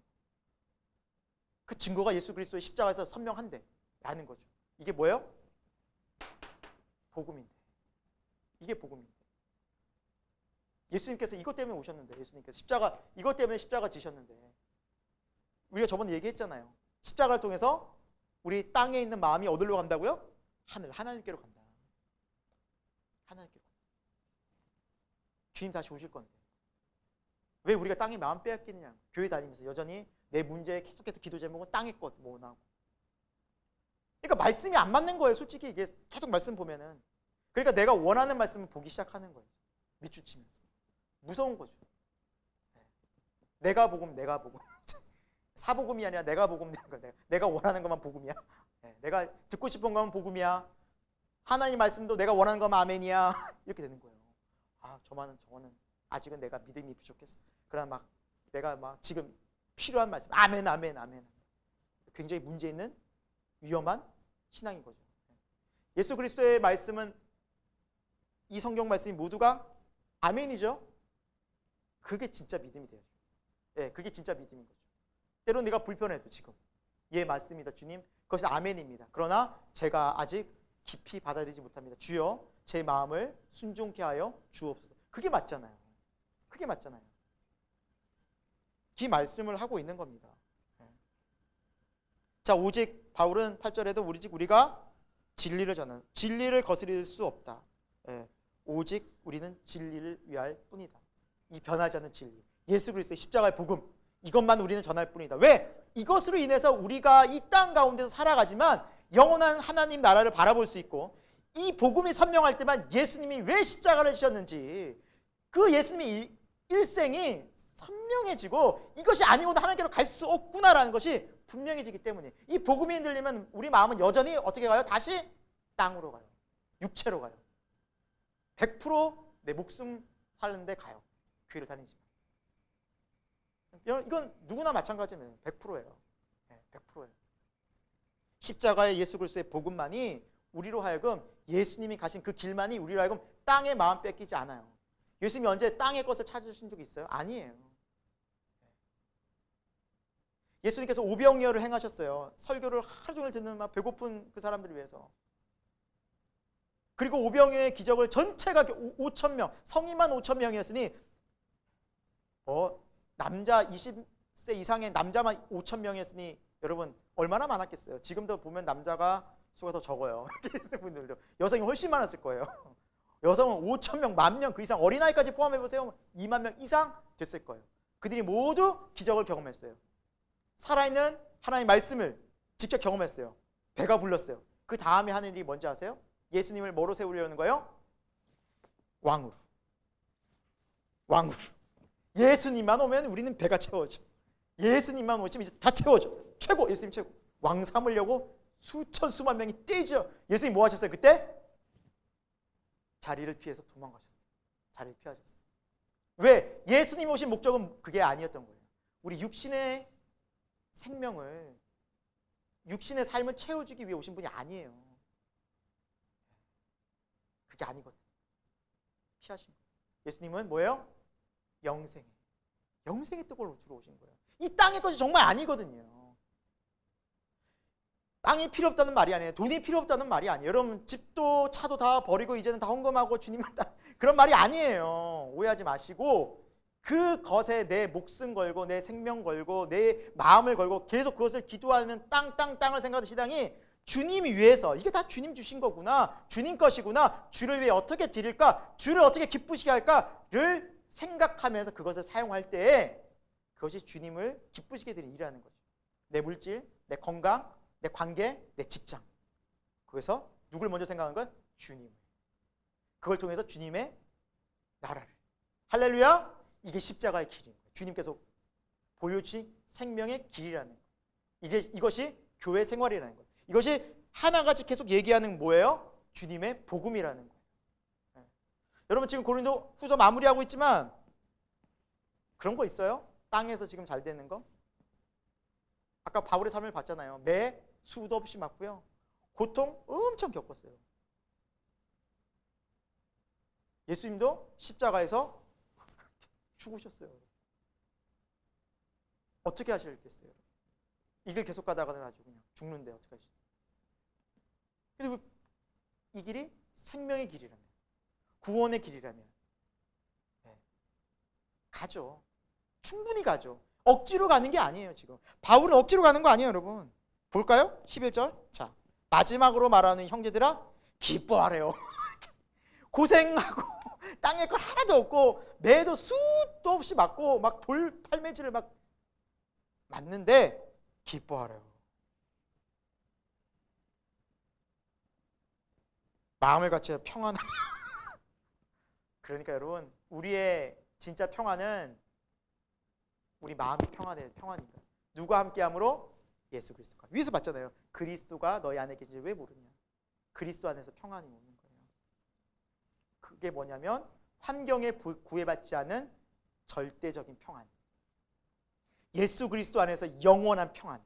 그 증거가 예수 그리스도의 십자가에서 선명한데 라는 거죠. 이게 뭐예요? 복음인데. 이게 복음인데. 예수님께서 이것 때문에 오셨는데, 예수님께서 이것 때문에 십자가 지셨는데, 우리가 저번에 얘기했잖아요. 십자가를 통해서 우리 땅에 있는 마음이 어디로 간다고요? 하나님께로 간다. 하나님께로 간다. 주님 다시 오실 건데 왜 우리가 땅에 마음 빼앗기느냐? 교회 다니면서 여전히 내 문제 계속해서 기도 제목은 땅의 것 뭐 나오고. 그러니까 말씀이 안 맞는 거예요. 솔직히 이게 계속 말씀 보면은. 그러니까 내가 원하는 말씀을 보기 시작하는 거예요. 밑줄치면서. 무서운 거죠. 내가 복음. 사복음이 아니라 내가 복음 되는 거야. 내가 원하는 것만 복음이야. 내가 듣고 싶은 것만 복음이야. 하나님 말씀도 내가 원하는 것만 아멘이야. 이렇게 되는 거예요. 저거는 아직은 내가 믿음이 부족했어. 그러나 내가 지금 필요한 말씀 아멘. 굉장히 문제 있는 위험한 신앙인 거죠. 예수 그리스도의 말씀은 이 성경 말씀이 모두가 아멘이죠. 그게 진짜 믿음이 돼요. 그게 진짜 믿음인 거죠. 때론 내가 불편해도 지금 맞습니다 주님, 그것이 아멘입니다. 그러나 제가 아직 깊이 받아들이지 못합니다. 주여 제 마음을 순종케 하여 주옵소서. 그게 맞잖아요. 그 말씀을 하고 있는 겁니다. 자, 오직 바울은 8절에도 우리가 진리를 전하는, 진리를 거스릴 수 없다. 오직 우리는 진리를 위할 뿐이다. 이 변하지 않는 진리, 예수 그리스도의 십자가의 복음, 이것만 우리는 전할 뿐이다. 왜? 이것으로 인해서 우리가 이 땅 가운데서 살아가지만 영원한 하나님 나라를 바라볼 수 있고, 이 복음이 선명할 때만 예수님이 왜 십자가를 지셨는지, 그 예수님의 일생이 선명해지고 이것이 아니고는 하나님께로 갈 수 없구나라는 것이 분명해지기 때문에, 이 복음이 흔들리면 우리 마음은 여전히 어떻게 가요? 다시 땅으로 가요. 육체로 가요. 100% 내 목숨 사는 데 가요. 교회를 다니지만. 이건 누구나 마찬가지예요. 100%예요. 100%예요. 십자가의 예수 그리스도의 복음만이 우리로 하여금, 예수님이 가신 그 길만이 우리로 하여금 땅의 마음 뺏기지 않아요. 예수님이 언제 땅의 것을 찾으신 적이 있어요? 아니에요. 예수님께서 오병이어를 행하셨어요. 설교를 하루 종일 듣는 배고픈 그 사람들을 위해서. 그리고 오병이어의 기적을 전체가 5,000명, 성인만 5,000명이었으니 남자 20세 이상의 남자만 5,000명이었으니 여러분 얼마나 많았겠어요. 지금도 보면 남자가 수가 더 적어요. 분들도 여성이 훨씬 많았을 거예요. 여성은 5,000명, 10,000명 그 이상, 어린아이까지 포함해보세요. 2만 명 이상 됐을 거예요. 그들이 모두 기적을 경험했어요. 살아있는 하나님의 말씀을 직접 경험했어요. 배가 불렀어요. 그 다음에 하는 일이 뭔지 아세요? 예수님을 뭐로 세우려는 거예요? 왕으로. 예수님만 오면 우리는 배가 채워져. 예수님만 오시면 이제 다 채워져. 최고, 예수님 최고. 왕 삼으려고 수천 수만 명이 떼죠. 예수님 뭐 하셨어요 그때? 자리를 피해서 도망가셨어요. 자리를 피하셨어요. 왜? 예수님 오신 목적은 그게 아니었던 거예요. 우리 육신의 생명을, 육신의 삶을 채워주기 위해 오신 분이 아니에요. 그게 아니거든. 피하신 거예요. 예수님은 뭐예요? 영생의 떡을 주러 오신 거예요. 이 땅의 것이 정말 아니거든요. 땅이 필요 없다는 말이 아니에요. 돈이 필요 없다는 말이 아니에요. 여러분 집도 차도 다 버리고 이제는 다 헌금하고 주님만 다, 그런 말이 아니에요. 오해하지 마시고, 그것에 내 목숨 걸고 내 생명 걸고 내 마음을 걸고 계속 그것을 기도하면 땅을 생각하는 신앙이 주님이 위해서, 이게 다 주님 주신 거구나, 주님 것이구나, 주를 위해 어떻게 드릴까, 주를 어떻게 기쁘시게 할까를 생각하면서 그것을 사용할 때 그것이 주님을 기쁘시게 되는 일이라는 거죠. 내 물질, 내 건강, 내 관계, 내 직장. 그래서 누굴 먼저 생각하는 건? 주님. 그걸 통해서 주님의 나라를. 할렐루야. 이게 십자가의 길인 거예요. 주님께서 보여주신 생명의 길이라는 거예요. 이것이 교회 생활이라는 거예요. 이것이 하나같이 계속 얘기하는 뭐예요? 주님의 복음이라는 거예요. 여러분 지금 고린도 후서 마무리하고 있지만 그런 거 있어요? 땅에서 지금 잘 되는 거? 아까 바울의 삶을 봤잖아요. 매 수도 없이 맞고요. 고통 엄청 겪었어요. 예수님도 십자가에서 죽으셨어요. 어떻게 하실겠어요? 이 길 계속 가다가는 아주 그냥 죽는데 어떻게 하시죠? 근데 이 길이 생명의 길이라면, 구원의 길이라면 가죠. 충분히 가죠. 억지로 가는 게 아니에요. 지금 바울은 억지로 가는 거 아니에요, 여러분. 볼까요? 11절. 자, 마지막으로 말하는 형제들아 기뻐하래요. 고생하고 땅에 거 하나도 없고 매도 수도 없이 맞고 막 돌 팔매질을 막 맞는데 기뻐하래요. 마음을 갖춰 평안하. 그러니까 여러분, 우리의 진짜 평안은 우리 마음이 평안입니다. 누가 함께함으로? 예수 그리스도가. 위에서 봤잖아요. 그리스도가 너희 안에 계신지 왜 모르냐? 그리스도 안에서 평안이 오는 거예요. 그게 뭐냐면 환경에 구애받지 않은 절대적인 평안. 예수 그리스도 안에서 영원한 평안.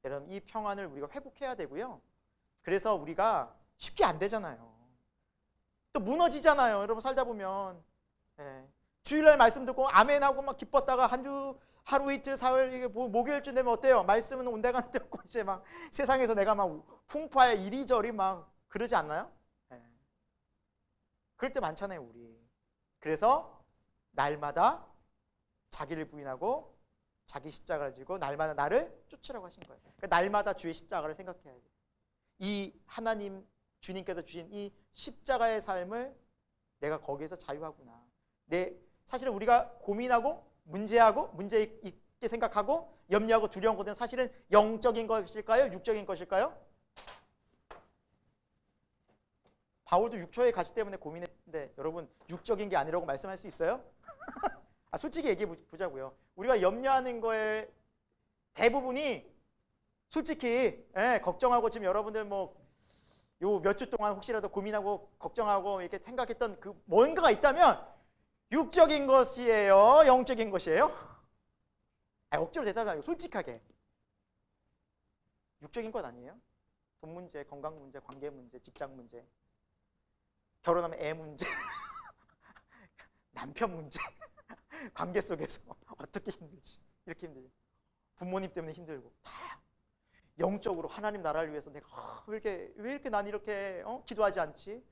여러분, 이 평안을 우리가 회복해야 되고요. 그래서 우리가 쉽게 안 되잖아요. 또 무너지잖아요. 여러분 살다 보면. 주일날 말씀 듣고 아멘하고 막 기뻤다가 한 주 하루 이틀 사흘 이게 목요일쯤 되면 어때요? 말씀은 온데간데 없고 이제 막 세상에서 내가 막 풍파에 이리저리 막 그러지 않나요? 그럴 때 많잖아요, 우리. 그래서 날마다 자기를 부인하고 자기 십자가를 지고 날마다 나를 쫓으라고 하신 거예요. 그러니까 날마다 주의 십자가를 생각해야 돼요. 이 하나님 주님께서 주신 이 십자가의 삶을 내가 거기에서 자유하구나. 사실은 우리가 고민하고 문제 있게 생각하고 염려하고 두려운 것은 사실은 영적인 것일까요? 육적인 것일까요? 바울도 육초의 가시 때문에 고민했는데 여러분 육적인 게 아니라고 말씀할 수 있어요? 솔직히 얘기해 보자고요. 우리가 염려하는 거에 대부분이 솔직히 걱정하고 지금 여러분들 뭐 요 몇 주 동안 혹시라도 고민하고 걱정하고 이렇게 생각했던 그 뭔가가 있다면 육적인 것이에요? 영적인 것이에요? 억지로 대답하고 솔직하게. 육적인 것 아니에요? 돈 문제, 건강 문제, 관계 문제, 직장 문제, 결혼하면 애 문제, 남편 문제, 관계 속에서 어떻게 힘들지, 이렇게 힘들지, 부모님 때문에 힘들고 다 영적으로 하나님 나라를 위해서 내가 왜 이렇게 난 이렇게 기도하지 않지?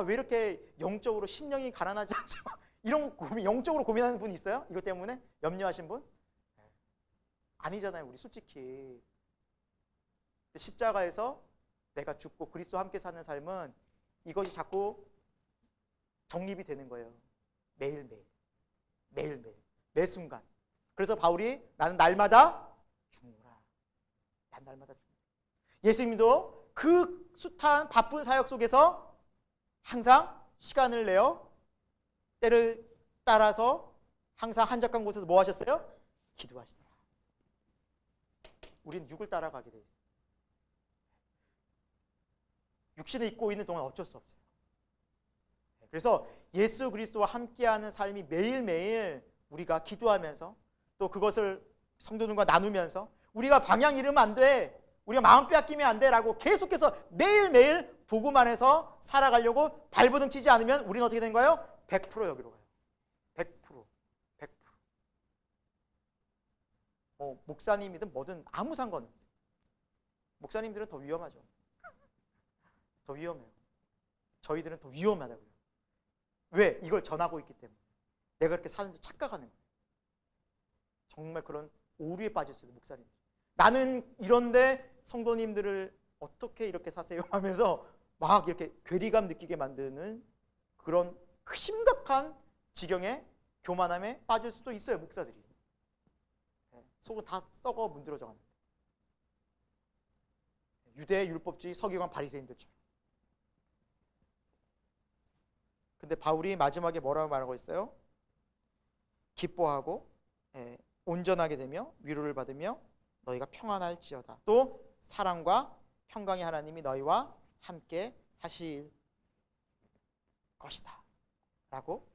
왜 이렇게 영적으로 심령이 가난하지 않지? 이런 고민, 영적으로 고민하는 분 있어요? 이것 때문에 염려하신 분? 아니잖아요, 우리 솔직히. 십자가에서 내가 죽고 그리스도와 함께 사는 삶은 이것이 자꾸 정립이 되는 거예요. 매일매일, 매 순간. 그래서 바울이 나는 날마다 죽노라. 난 날마다 죽노라. 예수님도 그 숱한 바쁜 사역 속에서 항상 시간을 내어 때를 따라서 항상 한적한 곳에서 뭐 하셨어요? 기도하시더라. 우리는 육을 따라가게 돼 있어요. 육신을 입고 있는 동안 어쩔 수 없어요. 그래서 예수 그리스도와 함께하는 삶이 매일매일 우리가 기도하면서 또 그것을 성도들과 나누면서 우리가 방향 잃으면 안 돼, 우리가 마음 빼앗기면 안 돼라고 계속해서 매일매일 복음 안에서 살아가려고 발버둥 치지 않으면 우리는 어떻게 된 거예요? 100% 여기로 가요. 100%. 목사님이든 뭐든 아무 상관없어요. 목사님들은 더 위험하죠. 더 위험해요. 저희들은 더 위험하다고요. 왜? 이걸 전하고 있기 때문에. 내가 그렇게 사는 줄 착각하는 거예요. 정말 그런 오류에 빠졌어요, 목사님. 나는 이런데 성도님들을 어떻게 이렇게 사세요? 하면서 막 이렇게 괴리감 느끼게 만드는 그런 심각한 지경의 교만함에 빠질 수도 있어요, 목사들이. 속은 다 썩어 문드러져 가는 거예요. 유대 율법주의 서기관 바리새인들처럼. 근데 바울이 마지막에 뭐라고 말하고 있어요? 기뻐하고 온전하게 되며 위로를 받으며 너희가 평안할지어다. 또 사랑과 평강의 하나님이 너희와 함께 하실 것이다 라고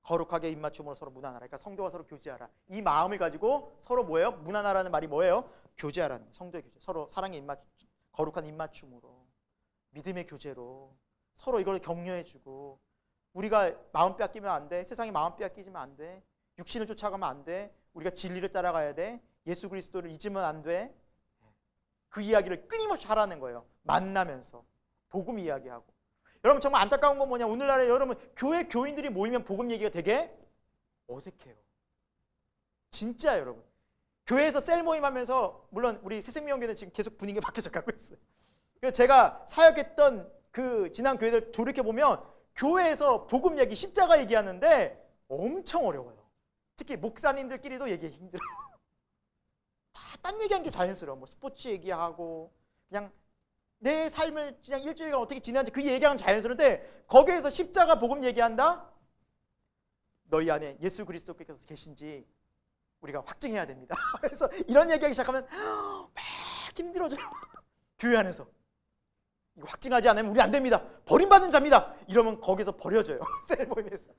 거룩하게 입맞춤으로 서로 문안하라. 그러니까 성도가 서로 교제하라. 이 마음을 가지고 서로 뭐예요? 문안하라는 말이 뭐예요? 교제하라는 거예요. 성도의 교제. 서로 사랑의 거룩한 입맞춤으로, 믿음의 교제로 서로 이걸 격려해주고, 우리가 마음 빼앗기면 안 돼. 세상에 마음 빼앗기지면 안 돼. 육신을 쫓아가면 안 돼. 우리가 진리를 따라가야 돼. 예수 그리스도를 잊으면 안 돼. 그 이야기를 끊임없이 하라는 거예요. 만나면서 복음 이야기하고. 여러분 정말 안타까운 건 뭐냐, 오늘날에 여러분 교회 교인들이 모이면 복음 얘기가 되게 어색해요. 진짜 여러분. 교회에서 셀 모임하면서, 물론 우리 새생명교회는 지금 계속 분위기가 바뀌어서 가고 있어요. 그래서 제가 사역했던 그 지난 교회들 돌이켜보면 교회에서 복음 얘기, 십자가 얘기하는데 엄청 어려워요. 특히 목사님들끼리도 얘기하기 힘들어요. 다 딴 얘기하는 게 자연스러워. 뭐 스포츠 얘기하고 그냥 내 삶을 그냥 일주일간 어떻게 지내는지 그 얘기하면 자연스러운데, 거기에서 십자가 복음 얘기한다? 너희 안에 예수 그리스도께서 계신지 우리가 확증해야 됩니다. 그래서 이런 얘기하기 시작하면 막 힘들어져요. 교회 안에서 이거 확증하지 않으면 우리 안 됩니다. 버림받은 자입니다. 이러면 거기서 버려져요. 셀 모임에서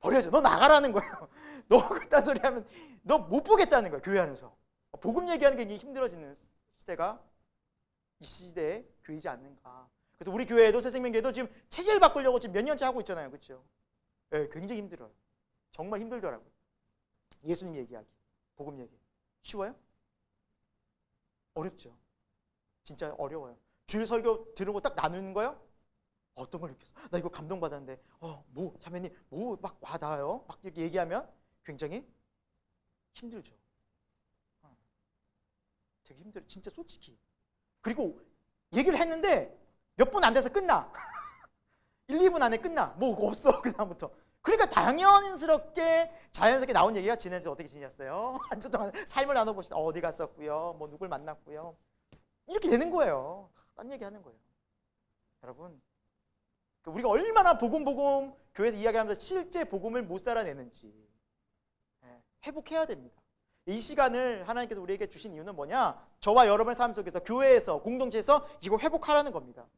버려져. 너 나가라는 거예요. 너 그딴 소리 하면 너 못 보겠다는 거예요. 교회 안에서 복음 얘기하는 게 힘들어지는 시대가 이 시대에 교회이지 않는가. 그래서 우리 교회에도, 새생명교회도 지금 체질 바꾸려고 지금 몇 년째 하고 있잖아요. 그렇죠? 네, 굉장히 힘들어요. 정말 힘들더라고요. 예수님 얘기하기, 복음 얘기 쉬워요? 어렵죠. 진짜 어려워요. 주일 설교 들은 거 딱 나누는 거요? 어떤 걸 느꼈어? 나 이거 감동받았는데 뭐 자매님 뭐 막 와닿아요? 막 이렇게 얘기하면 굉장히 힘들죠. 되게 힘들어요. 진짜 솔직히. 그리고 얘기를 했는데 몇 분 안 돼서 끝나. 1, 2분 안에 끝나. 뭐 없어 그 다음부터. 그러니까 당연스럽게 자연스럽게 나온 얘기가 지난주 어떻게 지냈어요? 한 주 동안 삶을 나눠봅시다. 어디 갔었고요, 뭐 누굴 만났고요. 이렇게 되는 거예요. 딴 얘기하는 거예요. 여러분, 우리가 얼마나 복음 교회에서 이야기하면서 실제 복음을 못 살아내는지 회복해야 됩니다. 이 시간을 하나님께서 우리에게 주신 이유는 뭐냐? 저와 여러분의 삶 속에서, 교회에서, 공동체에서 이거 회복하라는 겁니다.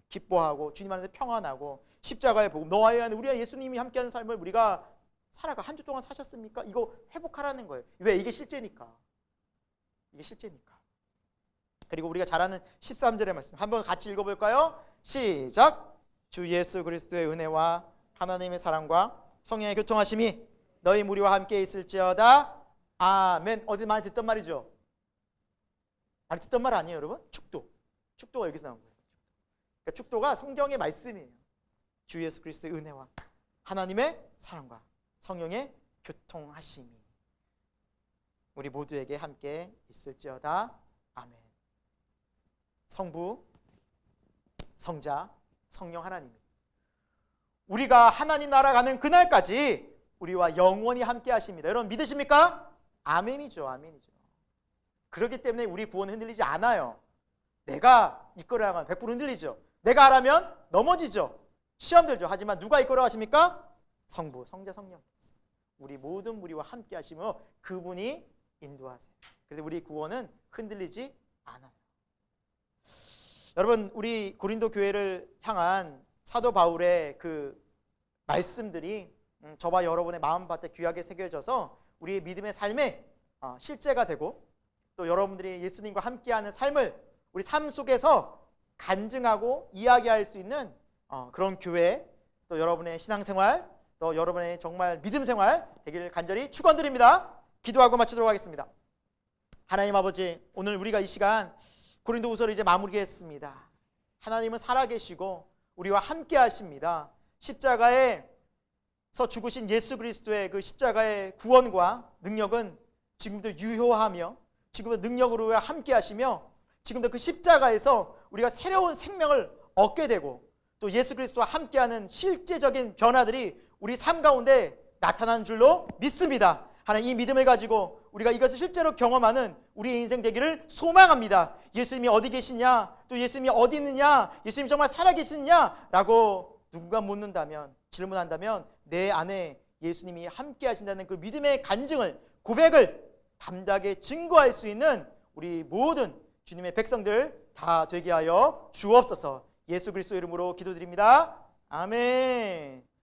기뻐하고 주님 안에서 평안하고 십자가의 복음, 너와 우리와 예수님이 함께하는 삶을 우리가 살아가. 한 주 동안 사셨습니까? 이거 회복하라는 거예요. 왜? 이게 실제니까. 이게 실제니까. 그리고 우리가 잘 아는 13절의 말씀 한번 같이 읽어볼까요? 시작! 주 예수 그리스도의 은혜와 하나님의 사랑과 성령의 교통하심이 너희 무리와 함께 있을지어다. 아멘. 어디 많이 듣던 말이죠? 많이 듣던 말 아니에요, 여러분? 축도가 여기서 나온 거예요. 그러니까 축도가 성경의 말씀이에요. 주 예수 그리스도의 은혜와 하나님의 사랑과 성령의 교통하심이 우리 모두에게 함께 있을지어다. 아멘. 성부, 성자, 성령 하나님, 우리가 하나님 나라 가는 그날까지 우리와 영원히 함께 하십니다. 여러분 믿으십니까? 아멘이죠. 아멘이죠. 그렇기 때문에 우리 구원은 흔들리지 않아요. 내가 이끌어가면 100% 흔들리죠. 내가 하라면 넘어지죠. 시험 들죠. 하지만 누가 이끌어 가십니까? 성부, 성자, 성령. 우리 모든 무리와 함께 하시며 그분이 인도하세요. 그래서 우리 구원은 흔들리지 않아요. 여러분, 우리 고린도 교회를 향한 사도 바울의 그 말씀들이 저와 여러분의 마음밭에 귀하게 새겨져서 우리의 믿음의 삶에 실제가 되고, 또 여러분들이 예수님과 함께하는 삶을 우리 삶 속에서 간증하고 이야기할 수 있는 그런 교회, 또 여러분의 신앙생활, 또 여러분의 정말 믿음 생활 되기를 간절히 축원드립니다. 기도하고 마치도록 하겠습니다. 하나님 아버지, 오늘 우리가 이 시간 고린도후서를 이제 마무리했습니다. 하나님은 살아계시고 우리와 함께 하십니다. 십자가에서 죽으신 예수 그리스도의 그 십자가의 구원과 능력은 지금도 유효하며 지금도 능력으로 함께 하시며, 지금도 그 십자가에서 우리가 새로운 생명을 얻게 되고, 또 예수 그리스도와 함께하는 실제적인 변화들이 우리 삶 가운데 나타나는 줄로 믿습니다. 하나님, 이 믿음을 가지고 우리가 이것을 실제로 경험하는 우리의 인생 되기를 소망합니다. 예수님이 어디 계시냐, 또 예수님이 어디 있느냐, 예수님이 정말 살아계시느냐 라고 누군가 묻는다면, 질문한다면 내 안에 예수님이 함께 하신다는 그 믿음의 간증을, 고백을 담대하게 증거할 수 있는 우리 모든 주님의 백성들 다 되게 하여 주옵소서. 예수 그리스도 이름으로 기도드립니다. 아멘.